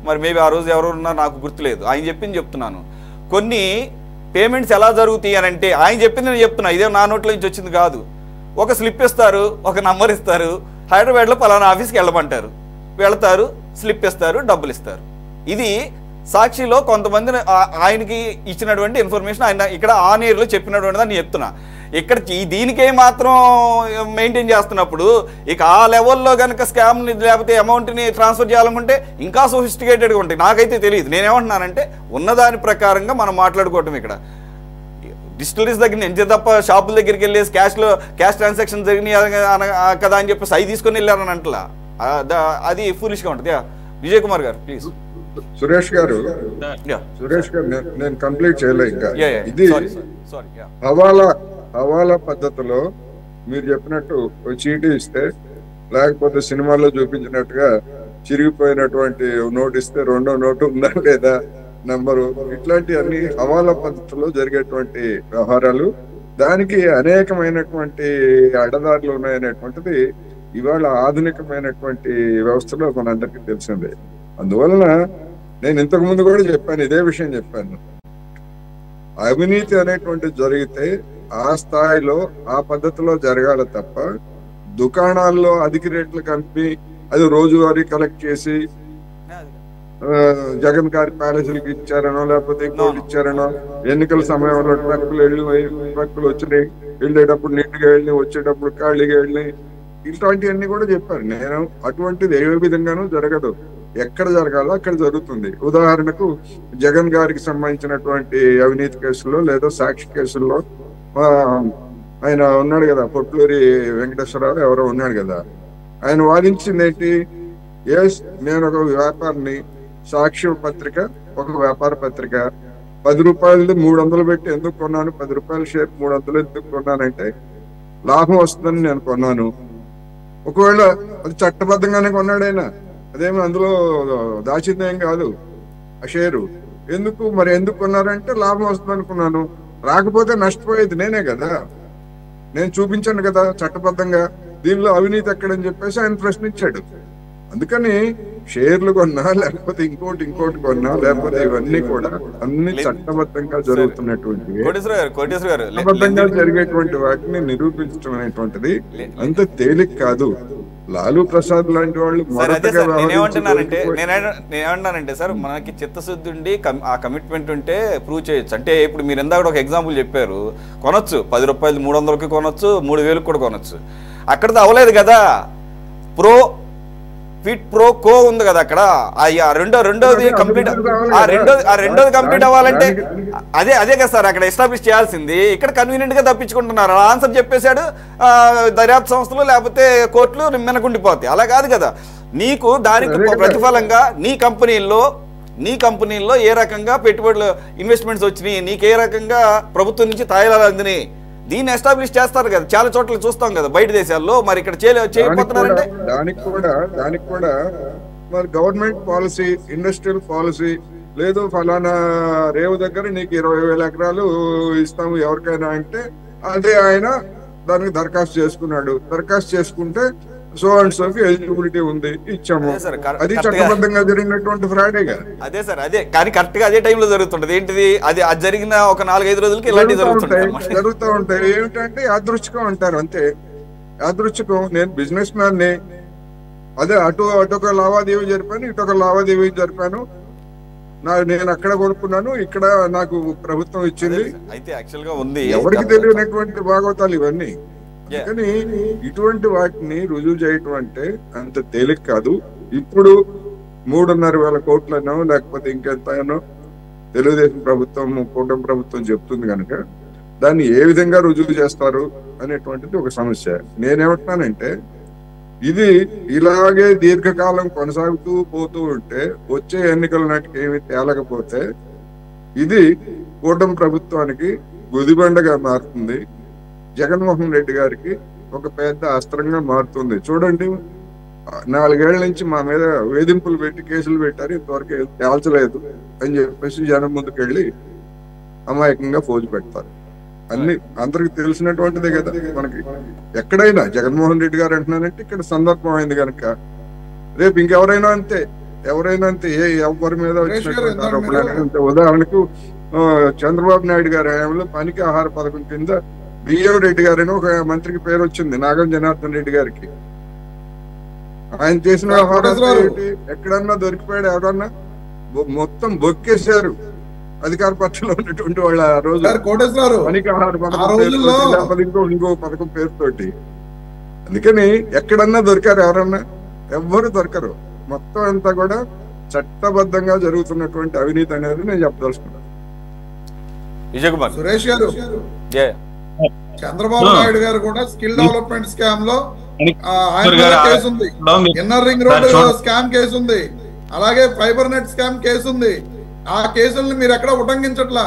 మరి మేబీ ఆ రోజు ఎవరు ఉన్నా నాకు గుర్తులేదు, ఆయన చెప్పింది చెప్తున్నాను. కొన్ని పేమెంట్స్ ఎలా జరుగుతాయి అని అంటే ఆయన చెప్పింది నేను చెప్తున్నా, ఇదే నా నోట్ల నుంచి వచ్చింది కాదు. ఒక స్లిప్ ఇస్తారు, ఒక నంబర్ ఇస్తారు, హైదరాబాద్లో పలానా ఆఫీస్కి వెళ్ళమంటారు, వెళతారు, స్లిప్ ఇస్తారు, డబ్బులు ఇస్తారు. ఇది సాక్షిలో కొంతమంది ఆయనకి ఇచ్చినటువంటి ఇన్ఫర్మేషన్ ఆయన ఇక్కడ ఆన్ ఎయిర్లో చెప్పినటువంటి దాన్ని చెప్తున్నా. ఇక్కడ దీనికే మాత్రం మెయింటైన్ చేస్తున్నప్పుడు ఇక ఆ లెవెల్లో కనుక స్కామ్ని లేకపోతే అమౌంట్ని ట్రాన్స్ఫర్ చేయాలనుకుంటే ఇంకా సోఫిస్టికేటెడ్గా ఉంటాయి. నాకైతే తెలియదు, నేనేమంటున్నానంటే ఉన్నదాని ప్రకారంగా మనం మాట్లాడుకోవటం. ఇక్కడ డిస్టిలరీస్ దగ్గర నుంచి తప్ప షాపుల దగ్గరికి వెళ్ళేసి క్యాష్ ట్రాన్సాక్షన్ జరిగినాయి కదా అని చెప్పేసి అవి తీసుకొని వెళ్ళారని అంటలా, అది ఫూలిష్గా ఉంటుంది. విజయ్ కుమార్ గారు ప్లీజ్. సురేష్ గారు నేను కంప్లీట్ చేయలే ఇంకా. ఇది హవాలా పద్ధతిలో మీరు చెప్పినట్టు చీటీ ఇస్తే, లేకపోతే సినిమాల్లో చూపించినట్టుగా చిరిగిపోయినటువంటి నోట్ ఇస్తే రెండో నోటు ఉందా లేదా నంబరు, ఇట్లాంటి అన్ని హవాలా పద్ధతిలో జరిగేటువంటి వ్యవహారాలు, దానికి అనేకమైనటువంటి అడ్డదారులు ఉన్నాయనేటువంటిది ఇవాళ ఆధునికమైనటువంటి వ్యవస్థలో మనందరికీ తెలిసిందే. అందువలన నేను ఇంతకు ముందు కూడా చెప్పాను, ఇదే విషయం చెప్పాను. అవినీతి అనేటువంటి జరిగితే ఆ స్థాయిలో ఆ పద్ధతిలో జరగాలి తప్ప దుకాణాల్లో అధిక రేట్లు కంపి అది రోజువారీ కలెక్ట్ చేసి జగన్ గారి ప్యాలెస్లకు ఇచ్చారనో లేకపోతే ఇంకోటి ఇచ్చారనో, ఎన్నికల సమయంలో ట్రక్కులు వచ్చినాయి, వెళ్ళేటప్పుడు నీట్గా వెళ్ళి వచ్చేటప్పుడు ఖాళీగా వెళ్ళి, ఇట్లాంటివన్నీ కూడా చెప్పారు. నేను అటువంటిది ఏ విధంగానూ జరగదు, ఎక్కడ జరగాలో అక్కడ జరుగుతుంది. ఉదాహరణకు జగన్ గారికి సంబంధించినటువంటి అవినీతి కేసుల్లో లేదా సాక్షి కేసుల్లో ఆయన ఉన్నాడు కదా, పొట్లూరి వెంకటేశ్వరరావు ఎవరో ఉన్నాడు కదా, ఆయన వాదించింది ఏంటి? నేను ఒక వ్యాపారిని, సాక్షి పత్రిక ఒక వ్యాపార పత్రిక, 10 రూపాయలు 300 పెట్టి ఎందుకు కొన్నాను, 10 రూపాయల షేర్ 300 ఎందుకు కొన్నానంటే లాభం వస్తుందని నేను కొన్నాను. ఒకవేళ అది చట్టబద్ధంగానే కొన్నాడైనా, అదేమి అందులో దాచిందేం కాదు ఆ షేరు. ఎందుకు కొన్నారంటే లాభం వస్తుంది అనుకున్నాను, రాకపోతే నష్టపోయేది నేనే కదా, నేను చూపించాను కదా చట్టబద్ధంగా, దీనిలో అవినీతి ఎక్కడని చెప్పేసి ఆయన ప్రశ్నించాడు. అందుకని షేర్లు కొన్నా లేకపోతే ఇంకోటి కొన్నా లేకపోతే ఇవన్నీ కూడా అన్ని చట్టబద్ధంగా జరుగుతున్నటువంటివి, చట్టబద్ధంగా జరిగేటువంటి వాటిని నిరూపించడం అనేటువంటిది అంత తేలిక కాదు. లాలూ ప్రసాద్ లాంటి వాళ్ళు నేనేమంటానంటే సార్, మనకి చిత్తశుద్ధి ఉండి ఆ కమిట్మెంట్ ఉంటే ప్రూవ్ చేయొచ్చు. అంటే ఇప్పుడు మీరు ఇందాక ఒక ఎగ్జాంపుల్ చెప్పారు, కొనొచ్చు 10 రూపాయలు 300కి కొనొచ్చు, 3000కి కూడా కొనొచ్చు. అక్కడతో అవ్వలేదు కదా, ఫిట్ ప్రో కో ఉంది కదా అక్కడ, రెండోది కంప్లీట్ కంప్లీట్ అవ్వాలంటే అదే కదా సార్ అక్కడ ఎస్టాబ్లిష్ చేయాల్సింది. ఇక్కడ కన్వీనియంట్ గా తప్పించుకుంటున్నారు, ఆన్సర్ చెప్పేశాడు, దర్యాప్తు సంస్థలు లేకపోతే కోర్టులు మినకుండిపోతాయి. అలా కాదు కదా, నీకు దానికి ప్రతిఫలంగా నీ కంపెనీల్లో ఏ రకంగా పెట్టుబడులు ఇన్వెస్ట్మెంట్స్ వచ్చినాయి, నీకు ఏ రకంగా ప్రభుత్వం నుంచి తాయిలాలు అందినాయి, దీన్ని ఎస్టాబ్లిష్ చేస్తారు కదా, చాలా చోట్ల చూస్తాం కదా బయట దేశాల్లో. మరి ఇక్కడ చేయకపోతున్నారంటే దానికి కూడా మరి గవర్నమెంట్ పాలసీ, ఇండస్ట్రియల్ పాలసీ లేదు, ఫలానా రేవు దగ్గర నీకు 20,000 ఎకరాలు ఇస్తాము ఎవరికైనా అంటే, అదే ఆయన దానికి దరఖాస్తు చేసుకున్నాడు, దరఖాస్తు చేసుకుంటే సో అండ్ సోకి ఎలిజిబిలిటీ ఉంది, ఇచ్చాము. అది చట్టబద్ధంగా జరిగినటువంటి ఫ్రాడే కదా. అదే సార్, అదే కానీ కరెక్ట్ గా అదే టైంలో జరుగుతుంటది. ఏంటిది అది జరిగిన ఒక 4-5 రోజులకి ఇలాంటివి జరుగుతూ ఉంటాయి. ఏమిటంటే యాదృచ్ఛికం అంటారు, అంతే యాదృచ్ఛికం. నేను బిజినెస్ మ్యాన్ ని, అదే అటొక లావాదేవీ జరిపాను, ఇటొక లావాదేవీ జరిపాను, నేను అక్కడ కొనుక్కున్నాను, ఇక్కడ నాకు ప్రభుత్వం ఇచ్చింది. అయితే యాక్చువల్ గా ఉంది, ఎవరికి తెలియనటువంటి భాగవతాలు ఇవన్నీ. కానీ ఇటువంటి వాటిని రుజువు చేయటం అంటే అంత తేలిక కాదు. ఇప్పుడు 3,500 కోట్లనో లేకపోతే ఇంకెంతనో తెలుగుదేశం ప్రభుత్వం, కూటమి ప్రభుత్వం చెప్తుంది కనుక దాన్ని ఏ విధంగా రుజువు చేస్తారు అనేటువంటిది ఒక సమస్య. నేనేమంటున్నానంటే, ఇది ఇలాగే దీర్ఘకాలం కొనసాగుతూ పోతూ ఉంటే వచ్చే ఎన్నికల నాటికి ఏమి తేలకపోతే ఇది కూటమి ప్రభుత్వానికి గుదిబండగా మారుతుంది, జగన్మోహన్ రెడ్డి గారికి ఒక పెద్ద అస్త్రంగా మారుతుంది. చూడండి, 4 ఏళ్ల నుంచి మా మీద వేధింపులు పెట్టి కేసులు పెట్టారు, ఇంతవరకు తేల్చలేదు అని చెప్పేసి జనం ముందుకెళ్ళి అమాయకంగా ఫోజు పెడతారు. అన్ని అందరికి తెలిసినటువంటిదే కదా మనకి. ఎక్కడైనా జగన్మోహన్ రెడ్డి గారు అంటున్నారంటే ఇక్కడ సందర్భం అయింది కనుక, రేపు ఇంకెవరైనా అంతే, ఎవరైనా అంతే, ఎవరి మీద వచ్చినటువంటి ఆరోపణలు అంతే. ఉదాహరణకు చంద్రబాబు నాయుడు గారి హయాంలో పనికి ఆహార పథకం కింద బియ్యం రెడ్డి గారని ఒక మంత్రికి పేరు వచ్చింది, నాగం జనార్దన్ రెడ్డి గారికి. ఆయన చేసిన ఎక్కడన్నా దొరికిపోయాడు ఎవరన్నా? మొత్తం బొక్కేశారు అధికార పక్షంలో ఉన్నటువంటి వాళ్ళు ఆ రోజు పనికి ఆహార పథకం ఇంకో పథకం పేరుతోటి. అందుకని ఎక్కడన్నా దొరికారు ఎవరన్నా? ఎవ్వరు దొరకరు. మొత్తం అంతా కూడా చట్టబద్ధంగా జరుగుతున్నటువంటి అవినీతి అనేది నేను చెప్పదలుచుకున్నాను. విజయ్ కుమార్. సురేష్ గారు, చంద్రబాబు నాయుడు గారు కూడా స్కిల్ డెవలప్మెంట్ స్కామ్ లో ఆయన కేసు ఉంది, inner ring road scam case ఉంది, అలాగే ఫైబర్ నెట్ స్కామ్ కేసు ఉంది. ఆ కేసుల్ని మీరు ఎక్కడ ఉటంకించట్లా,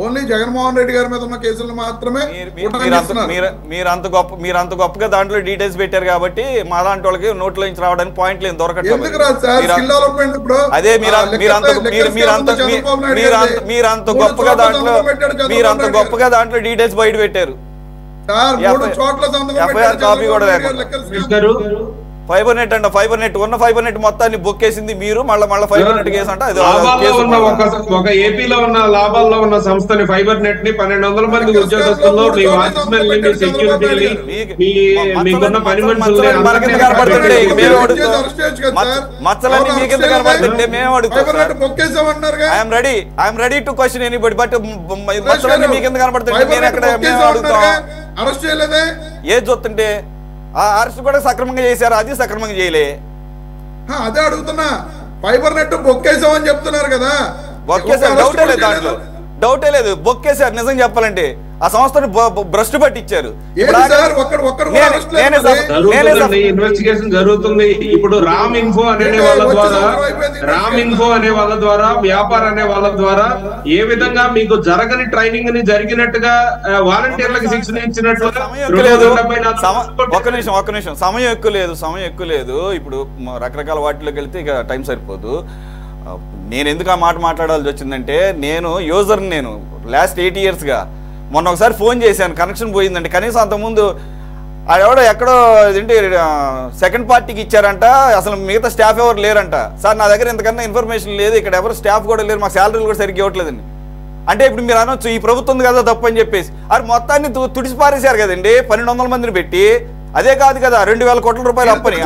ఓన్లీ జగన్మోహన్ రెడ్డి గారి మీద ఉన్న కేసులు మాత్రమే. మీరు అంత గొప్పగా దాంట్లో డీటెయిల్స్ పెట్టారు కాబట్టి మా లాంటి వాళ్ళకి నోట్లో నుంచి రావడానికి పాయింట్ లేదు, దొరకట్లేదు. అదే మీరు అంత గొప్పగా దాంట్లో డీటెయిల్స్ బయట పెట్టారు. ఎఫ్ఐఆర్ కాపీ కూడా లేకుండా ఫైబర్ నెట్ అంట, ఫైబర్ నెట్ ఉన్న ఫైబర్ నెట్ మొత్తాన్ని బొక్కేసింది మీరు. మళ్ళీ ఫైబర్ నెట్ కేసు అంట. ఒక ఏపీలో ఉన్న లాభాల్లో ఉన్న సంస్థని ఫైబర్ నెట్ ని 1200 మంది ఉద్యోగస్తుల్లో మీ వాచ్మెన్ ని సెక్యూరిటీ మీకున్న పని మనుషుల్ని మచ్చలన్నీ మీ కింద కనబడుతుంటే మేము అడుగుతాం. I'm ready to question anybody, but మచ్చలన్నీ మీ కింద కనబడుతుంటే నేను ఎక్కడ మేము అడుగుతాం. ఏది చూస్తుంటే ఆ అరెస్ట్ కూడా సక్రమంగా చేశారు, అది సక్రమంగా చేయలే. అదే అడుగుతున్నా. ఫైబర్ నెట్ బొక్కేసామని చెప్తున్నారు కదా. బొక్కేసారు, డౌటే లేదు, బొక్కేసారు. నిజం చెప్పాలంటే ఆ సంస్థను భ్రష్టు పట్టించారు. ఇన్వెస్టిగేషన్ జరుగుతుంది. ఇప్పుడు రామ్ ఇన్ఫో అనే వాళ్ళ ద్వారా వ్యాపార అనే వాళ్ళ ద్వారా ఏ విధంగా మీకు జరగని ట్రైనింగ్ ని జరిగినట్టుగా వాలంటీర్లకు శిక్షణ ఇచ్చినట్టుగా. ఒక్క నిమిషం సమయం ఎక్కువ లేదు. ఇప్పుడు రకరకాల వాటిలోకి వెళ్తే ఇక టైం సరిపోదు. నేను ఎందుకు ఆ మాట మాట్లాడాల్సి వచ్చిందంటే, నేను యూజర్ని, నేను లాస్ట్ 8 yearsగా మొన్న ఒకసారి ఫోన్ చేశాను, కనెక్షన్ పోయిందండి. కనీసం అంతకుముందు ఆడెవడో ఎక్కడో ఏంటి సెకండ్ పార్టీకి ఇచ్చారంట, అసలు మిగతా స్టాఫ్ ఎవరు లేరంట. సార్ నా దగ్గర ఇంతకన్నా ఇన్ఫర్మేషన్ లేదు, ఇక్కడ ఎవరు స్టాఫ్ కూడా లేరు, మా శాలరీలు కూడా సరిగ్గా ఇవ్వట్లేదండి. అంటే ఇప్పుడు మీరు అనొచ్చు ఈ ప్రభుత్వం కదా తప్పు అని చెప్పేసి. అది మొత్తాన్ని తుడిచిపారేశారు కదండి 1200 మందిని పెట్టి. అదే కాదు కదా 2000 కోట్ల రూపాయలు అప్పని.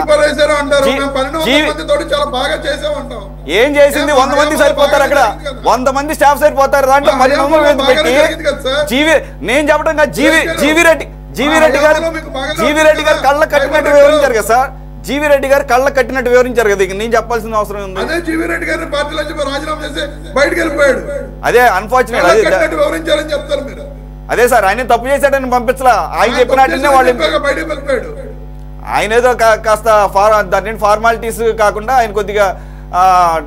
ఏం చేసింది? 100 మంది సరిపోతారు, అక్కడ 100 మంది స్టాఫ్ సరిపోతారు. దాంట్లో 1200 మంది పెట్టి నేను చెప్పడం కాదు, జీవి రెడ్డి గారు కళ్ళ కట్టినట్టు వివరించారు కదా సార్. జీవి రెడ్డి గారు కళ్ళ కట్టినట్టు వివరించారు కదా, ఇక నేను చెప్పాల్సిన అవసరం ఉంది. అదే అన్ఫార్చునేట్, అదే సార్ ఆయన తప్పు చేశాడని పంపించలా. ఆయన చెప్పినట్టునే వాళ్ళు, ఆయన ఏదో కాస్త దాని ఫార్మాలిటీస్ కాకుండా ఆయన కొద్దిగా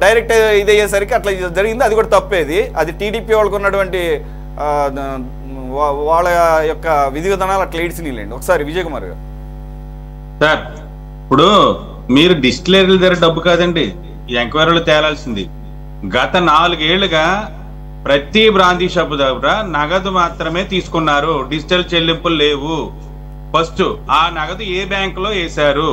డైరెక్ట్ ఇది అయ్యేసరికి అట్లా జరిగింది. అది కూడా తప్పేది. అది టీడీపీ వాళ్ళకు ఉన్నటువంటి వాళ్ళ యొక్క విధి విధానాలు అట్లా ఏడ్చినీళ్ళండి. ఒకసారి విజయ్ కుమార్ గారు. సార్ ఇప్పుడు మీరు డిస్టిలరీల దగ్గర డబ్బు కాదండి ఈ ఎంక్వైరీలు తేలాల్సింది. గత 4 ఏళ్లుగా ప్రతి బ్రాందీ షాపు దగ్గర నగదు మాత్రమే తీసుకున్నారు, డిజిటల్ చెల్లింపులు లేవు. ఫస్ట్ ఆ నగదు ఏ బ్యాంకులో వేశారు,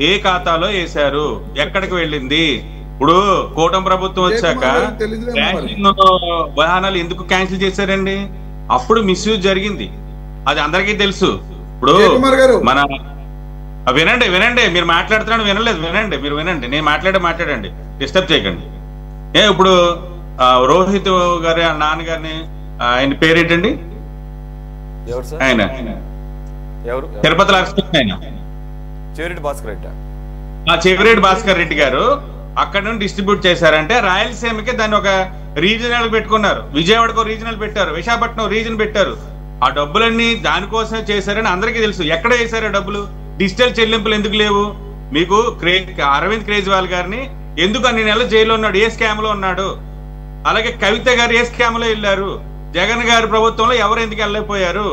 ఏ ఖాతాలో వేశారు, ఎక్కడికి వెళ్ళింది? ఇప్పుడు కూటమి ప్రభుత్వం వచ్చాక వాహనాలు ఎందుకు క్యాన్సిల్ చేశారండి? అప్పుడు మిస్యూజ్ జరిగింది, అది అందరికీ తెలుసు. ఇప్పుడు మన వినండి మీరు మాట్లాడుతున్నాడు, వినండి మీరు మాట్లాడండి, డిస్టర్బ్ చేయకండి. ఇప్పుడు రోహిత్ గారి నాన్నగారిని, ఆయన పేరేంటండి, ఆయన తిరుపతి చెవిరెడ్డి భాస్కర్ రెడ్డి గారు అక్కడ నుండి డిస్ట్రిబ్యూట్ చేశారంటే రాయలసీమకి దాన్ని ఒక రీజనల్ పెట్టుకున్నారు. విజయవాడకు రీజనల్ పెట్టారు, విశాఖపట్నం రీజన్ పెట్టారు. ఆ డబ్బులన్నీ దానికోసం చేశారని అందరికీ తెలుసు. ఎక్కడ వేశారు డబ్బులు? డిజిటల్ చెల్లింపులు ఎందుకు లేవు? మీకు అరవింద్ కేజ్రీవాల్ గారిని ఎందుకు అన్ని నెలలు జైల్లో ఉన్నాడు, ఏ స్కామ్ లో ఉన్నాడు? అలాగే కవిత గారు ఏ స్కామ్ లో వెళ్ళారు? జగన్ గారి ప్రభుత్వంలో ఎవరు ఎందుకు వెళ్ళలేకపోయారు?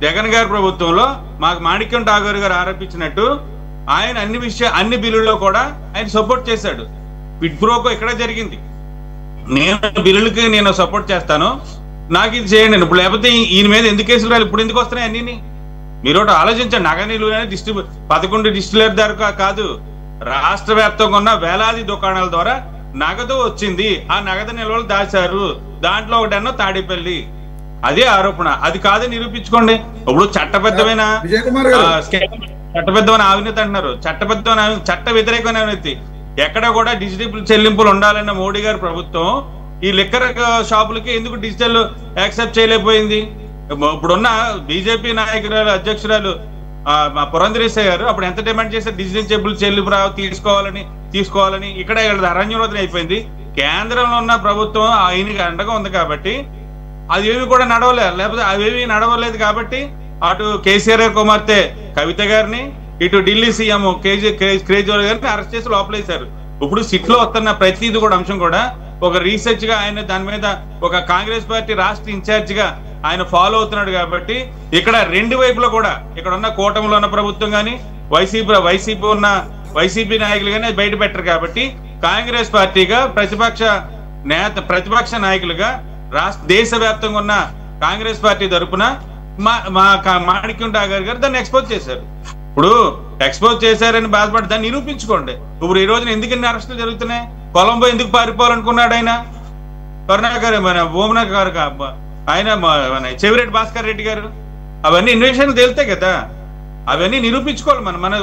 జగన్ గారి ప్రభుత్వంలో మాకు మాణిక్యం ఠాగూర్ గారు ఆరోపించినట్టు ఆయన అన్ని బిల్లుల్లో కూడా ఆయన సపోర్ట్ చేశాడు. పిట్ బ్రోకో ఇక్కడ జరిగింది. నేను బిల్లులకి సపోర్ట్ చేస్తాను, నాకు ఇది చేయండి. ఇప్పుడు లేకపోతే ఈయన మీద ఎందుకు కేసులు రాలి, ఇప్పుడు ఎందుకు వస్తున్నాయి అన్నీ? మీరు ఒకటి ఆలోచించండి. నగనీలు 11 డిస్టిలరీ ద్వారా కాదు, రాష్ట్ర వ్యాప్తంగా ఉన్న వేలాది దుకాణాల ద్వారా నగదు వచ్చింది. ఆ నగదు నిల్వలు దాచారు. దాంట్లో ఒకటన్నో తాడేపల్లి. అదే ఆరోపణ. అది కాదని నిరూపించుకోండి. ఇప్పుడు చట్టబద్ధమైన అవినీతి అంటున్నారు. చట్ట వ్యతిరేకమైన అవినీతి ఎక్కడ కూడా డిజిటల్ చెల్లింపులు ఉండాలన్న మోడీ గారి ప్రభుత్వం ఈ లిక్కర్ షాపులకి ఎందుకు డిజిటల్ యాక్సెప్ట్ చేయలేకపోయింది? ఇప్పుడున్న బీజేపీ నాయకురాలు అధ్యక్షురాలు పురంధరేశ్వరి గారు అప్పుడు ఎంత డిమాండ్ చేశారు? డిజిటల్ చెల్లింపు తీసుకోవాలని. ఇక్కడ అరణ్యరోధన అయిపోయింది. కేంద్రంలో ఉన్న ప్రభుత్వం ఆయనకి అండగా ఉంది కాబట్టి అవేవి కూడా నడవలేదు. లేకపోతే అవేవి నడవలేదు కాబట్టి అటు కేసీఆర్ కుమార్తె కవిత గారిని, ఇటు ఢిల్లీ సీఎం కేజ్రీవాల్ గారిని అరెస్ట్ చేసి లోపలేశారు. ఇప్పుడు సిట్ లో వస్తున్న ప్రతిదీ కూడా అంశం కూడా ఒక రీసెర్చ్ గా ఆయన దాని మీద ఒక కాంగ్రెస్ పార్టీ రాష్ట్ర ఇన్ఛార్జ్ గా ఆయన ఫాలో అవుతున్నాడు కాబట్టి ఇక్కడ రెండు వైపులో కూడా ఇక్కడ ఉన్న కూటమిలో ఉన్న ప్రభుత్వం కానీ వైసీపీ నాయకులు కానీ బయట పెట్టరు కాబట్టి కాంగ్రెస్ పార్టీగా ప్రతిపక్ష నాయకులుగా దేశవ్యాప్తంగా ఉన్న కాంగ్రెస్ పార్టీ తరఫున మాణిక్యం ఠాకూర్ గారు దాన్ని ఎక్స్పోజ్ చేశారు. ఇప్పుడు ఎక్స్పోజ్ చేశారని బాధపడి దాన్ని నిరూపించుకోండి. ఇప్పుడు ఈ రోజున ఎందుకు ఇన్ని అరెస్టులు జరుగుతున్నాయి? కొలంబో ఎందుకు పారిపోవాలనుకున్నాడు ఆయన? కరుణాకర్ మన భూమన గారు ఆయన మన చెవిరెడ్డి భాస్కర్ రెడ్డి గారు అవన్నీ ఇన్వెస్టిగేషన్ తేలితాయి కదా. అవన్నీ నిరూపించుకోవాలి. మన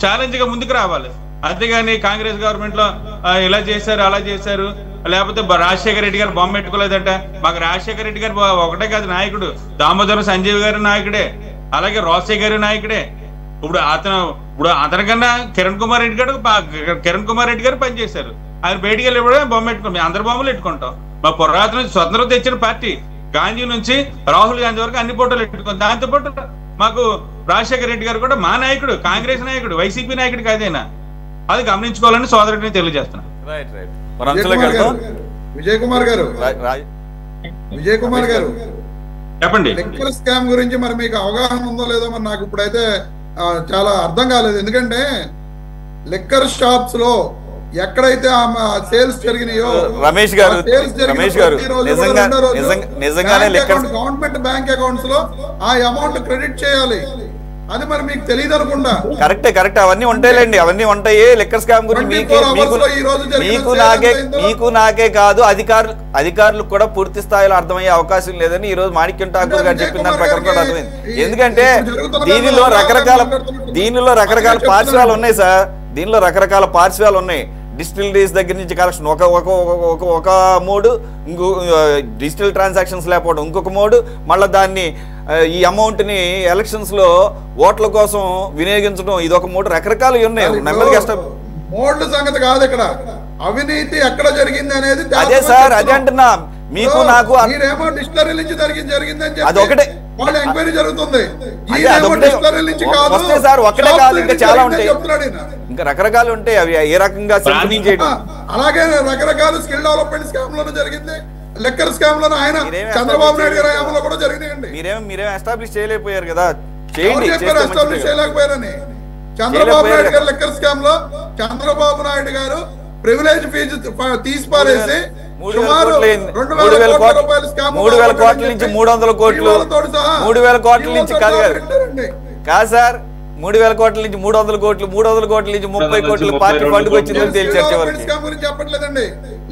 ఛాలెంజ్ గా ముందుకు రావాలి. అంతేగాని కాంగ్రెస్ గవర్నమెంట్ లో ఇలా చేశారు అలా చేశారు, లేకపోతే రాజశేఖర రెడ్డి గారు బొమ్మ పెట్టుకోలేదంట. మాకు రాజశేఖర రెడ్డి గారు ఒకటే కాదు నాయకుడు, దామోదరం సంజీవ్ గారు నాయకుడే, అలాగే రోసయ్య గారు నాయకుడే. ఇప్పుడు అతని కన్నా కిరణ్ కుమార్ రెడ్డి గారు పనిచేశారు. ఆయన బయటికి వెళ్ళి కూడా బొమ్మ పెట్టుకుంటాం. అందరు బొమ్మలు పెట్టుకుంటాం. మా పురాతన స్వతంత్రం తెచ్చిన పార్టీ గాంధీ నుంచి రాహుల్ గాంధీ వరకు అన్ని ఫోటోలు పెట్టుకుంటాం. దాంతో పాటు మాకు రాజశేఖర రెడ్డి గారు కూడా మా నాయకుడు, కాంగ్రెస్ నాయకుడు, వైసీపీ నాయకుడు కాదేనా? అది గమనించుకోవాలని సోదరుడిని తెలియజేస్తున్నాను. విజయ్ కుమార్ గారు చెప్పండి. లిక్కర్ స్కామ్ గురించి మరి మీకు అవగాహన ఉందో లేదో మరి నాకు ఇప్పుడైతే చాలా అర్థం కాలేదు. ఎందుకంటే లిక్కర్ షాప్స్ లో ఎక్కడైతే సేల్స్ జరిగినాయో రమేష్ గారు గవర్నమెంట్ బ్యాంక్ అకౌంట్స్ లో ఆ అమౌంట్ క్రెడిట్ చేయాలి. అది మరి మీకు తెలియదు అనుకుంటా. కరెక్ట్ అవన్నీ ఉంటాయిలేండి, అవన్నీ ఉంటాయి. లిక్కర్ స్కామ్ గురించి మీకు నాకే కాదు అధికారులకు కూడా పూర్తి స్థాయిలో అర్థమయ్యే అవకాశం లేదని ఈ రోజు మాణిక్యం ఠాకూర్ గారు చెప్పిన దాని ప్రకారం కూడా అర్థమైంది. ఎందుకంటే దీనిలో రకరకాల పార్శ్వాలు ఉన్నాయి సార్. దీనిలో రకరకాల పార్శ్వాలు ఉన్నాయి. డిస్టిలరీస్ దగ్గర నుంచి కలెక్షన్ ఒక మోడు, ఇంకో డిజిటల్ ట్రాన్సాక్షన్స్ లేకపోవడం ఇంకొక మోడు, మళ్ళీ దాన్ని ఈ అమౌంట్ని ఎలక్షన్స్లో ఓట్ల కోసం వినియోగించడం ఇదొక మోడు. రకరకాలు ఉన్నాయి. మోడ్ల సంగతి కాదు ఇక్కడ, అవినీతి ఎక్కడ జరిగింది అనేది. అదే సార్, అదే అంటున్నా. మీకు నాకు మీరేమో డిస్టిలరీ నుంచి జరిగిందని అది ఒకటే వాళ్ళ ఎంక్వైరీ జరుగుతుంది. సార్ ఒకటే కాదు, ఇంకా చాలా ఉంటాయి, ఇంకా రకరకాలు ఉంటాయి. అవి ఏ రకంగా అలాగే రకరకాల స్కిల్ డెవలప్మెంట్ స్కామ్ లోనే జరిగింది, లిక్కర్ స్కామ్ లోనే ఆయన చంద్రబాబు నాయుడు గారి హయాంలో కూడా జరిగినాయండి. మీరేం ఎస్టాబ్లిష్ చేయలేకపోయారు కదా. ఎస్టాబ్లిష్ చేయలేకపోయారని చంద్రబాబు నాయుడు గారు లిక్కర్ స్కామ్ లో చంద్రబాబు నాయుడు గారు ప్రివిలేజ్ ఫీజు తీసి పారేసి 3,000 కోట్ల నుంచి 300 కోట్లు, 3,000 కోట్ల నుంచి కాదు సార్, 3,000 కోట్ల నుంచి 300 కోట్లు, 300 కోట్ల నుంచి 30 కోట్లు పార్టీ ఫండ్కి వచ్చిందని తెలిసి చెప్పట్లేదండి.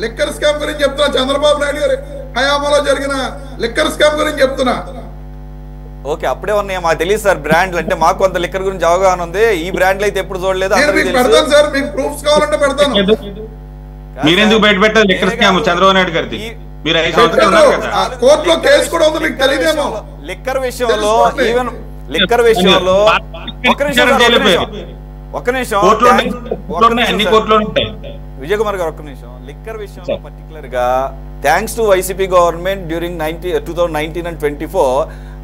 లిక్కర్ స్కామ్ గురించి చెప్తున్నా, చంద్రబాబు నాయుడు గారి హయాంలో జరిగిన లిక్కర్ స్కామ్ గురించి చెప్తున్నా. ఓకే, అప్పుడే ఉన్నాయి మాకు తెలియదు సార్. బ్రాండ్లు అంటే మాకు కొంత లిక్కర్ గురించి అవగాహన ఉంది. ఈ బ్రాండ్లు అయితే ఎప్పుడు చూడలేదు. పెడతాను సార్, మీకు ప్రూఫ్స్ కావాలంటే పెడతాను. మీరెందుకు బయట పెట్టారు లిక్కర్ స్కామ్ చంద్రబాబు నాయుడు గారిది? మీరు 5 సంవత్సరాలు ఉన్నారు కదా. కోర్టులో కేసు కూడా ఉంది, మీకు తెలియదేమో. లిక్కర్ విషయంలో ఈవెన్ లిక్కర్ విషయంలో ఒక్క నిమిషం విజయ్ కుమార్ గారు, ఒక్క నిమిషం. లిక్కర్ విషయంలో పర్టికులర్ గా thanks to YCP government during 2019 and 24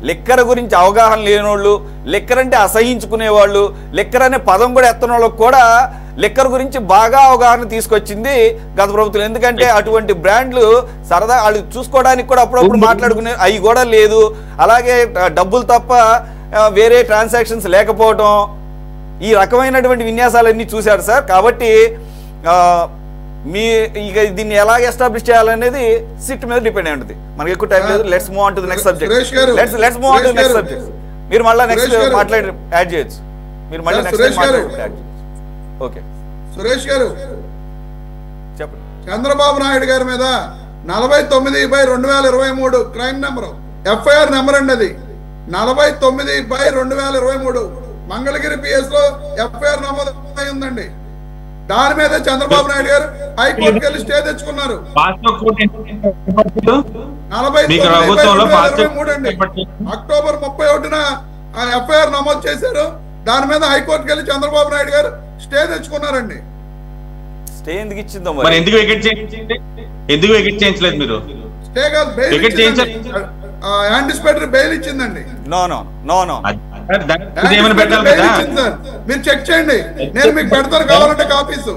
liquor గురించి అవగాహన లేనోళ్ళు, లిక్కర్ అంటే అసహించుకునేవాళ్ళు, లిక్కర్ అనే పదం కూడా ఎత్తన వాళ్ళకు కూడా లిక్కర్ గురించి బాగా అవగాహన తీసుకొచ్చింది గత ప్రభుత్వం. ఎందుకంటే అటువంటి బ్రాండ్లు సరదా వాళ్ళు చూసుకోవడానికి కూడా అప్పుడప్పుడు మాట్లాడుకునే అవి కూడా లేదు. అలాగే డబ్బులు తప్ప వేరే ట్రాన్సాక్షన్స్ లేకపోవడం, ఈ రకమైనటువంటి విన్యాసాలన్నీ చూశారు సార్. కాబట్టి మీ ఇక దీన్ని ఎలా ఎస్టాబ్లిష్ చేయాలనేది సిట్ మీద డిపెండ్ అయి ఉంటుంది. మనకి ఎక్కువ టైం లేదు. Let's move on to the next subject. Let's move on to the next subject. మీరు మళ్ళీ నెక్స్ట్ మాట్లాడి యాడ్ చేయొచ్చు. మీరు మళ్ళీ నెక్స్ట్ మాట్లాడి యాడ్ చేయొచ్చు. ఓకే సురేష్ గారు చెప్పండి. చంద్రబాబు నాయుడు గారి మీద 49/2023 క్రైమ్ నెంబర్ ఎఫ్ఐఆర్ నెంబర్ అండి. అది 49/2023 మంగళగిరి పిఎస్ లో ఎఫ్ఐఆర్ నమోదు ఉందండి. దాని మీద చంద్రబాబు నాయుడు గారు హైకోర్టుకి వెళ్ళి స్టే తెచ్చుకున్నారు. 49/2023 అండి. అక్టోబర్ 31న ఎఫ్ఐఆర్ నమోదు చేశారు. దాని మీద హైకోర్టుకి వెళ్ళి చంద్రబాబు నాయుడు గారు స్టే తెచ్చుకున్నారండి. స్టే ఎందుకు ఇచ్చిందో మరి ఎందుకు వెకెట్ చేయించలేదు మీరు? స్టే కాదు, బెయిల్ ఇచ్చిందండి. యాంటిసిపేటరీ బెయిల్ ఇచ్చిందండి. నో నో నో నో మీరు చెక్ చేయండి. నేను మీకు పెడతాను కావాలంటే కాపీస్.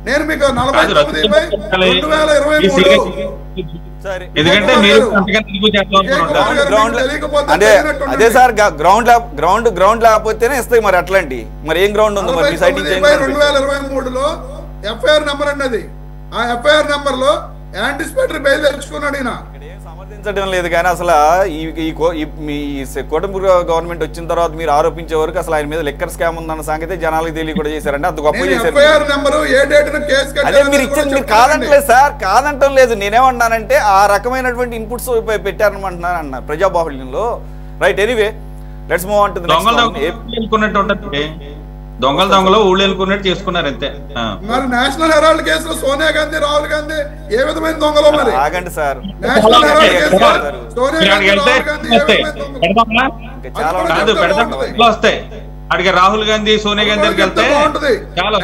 నేను మీకు 49/2023 ఎందుకంటే మీరు అదే సార్ గ్రౌండ్ లేకపోతేనే ఇస్తాయి. మరి అట్లాంటి మరి ఏం గ్రౌండ్ ఉందో మరి 49/2023లో ఎఫ్ఐఆర్ నెంబర్ అన్నది. ఆ ఎఫ్ఐఆర్ నెంబర్ లో యాంటిసిపేటరీ బెయిల్ తెచ్చుకున్నాడు ఈయన. సమర్థించడం లేదు కానీ అసలు మీ కూటమి గవర్నమెంట్ వచ్చిన తర్వాత మీరు ఆరోపించే వరకు అసలు ఆయన మీద లిక్కర్ స్కామ్ ఉందన్న సంగతి జనాలకు తెలియ కూడా చేశారంటే అంత గొప్ప చేశారు. అదే మీరు ఇచ్చింది మీరు కాదంటలేదు సార్, కాదంటం లేదు. నేనేమన్నానంటే ఆ రకమైనటువంటి ఇన్పుట్స్ పెట్టారనమంటున్నాను అన్న ప్రజాబాహుళ్యంలో. Right, anyway let's move on to the next. దొంగలు ఊళ్ళు వెళ్ళుకున్నట్టు చేసుకున్నారు అంతే. మరి నేషనల్ హెరాల్డ్ కేసులో సోనియా గాంధీ, రాహుల్ గాంధీ ఏ విధమైన దొంగలో? మరి ఆగండి సార్, నేషనల్ హెరాల్డ్ కేసులో సోనియా గాంధీ, రాహుల్ గాంధీ ఏ విధమైన దొంగలు వస్తాయి? అడిగే రాహుల్ గాంధీ, సోనియా గాంధీ దగ్గరికి వెళ్తే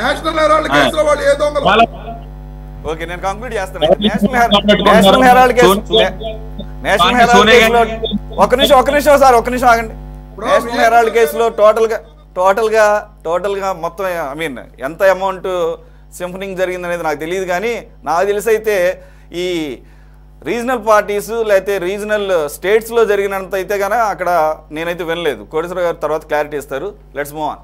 నేషనల్ హెరాల్డ్ కేసులో వాళ్ళు ఏ దొంగలు? ఓకే, నేను కంక్లూడ్ చేస్తాను. నేషనల్ హెరాల్డ్ కేసులో ఒక నిమిషం సార్, ఒక నిమిషం ఆగండి. నేషనల్ హెరాల్డ్ కేసులో టోటల్గా మొత్తం ఐ మీన్ ఎంత అమౌంట్ సింఫనింగ్ జరిగింది అనేది నాకు తెలియదు. కానీ నాకు తెలిసి అయితే ఈ రీజనల్ పార్టీస్ లేకపోతే రీజనల్ స్టేట్స్లో జరిగినంత అయితే కానీ అక్కడ నేనైతే వినలేదు. కోటేశ్వర గారు తర్వాత క్లారిటీ ఇస్తారు. Let's move on.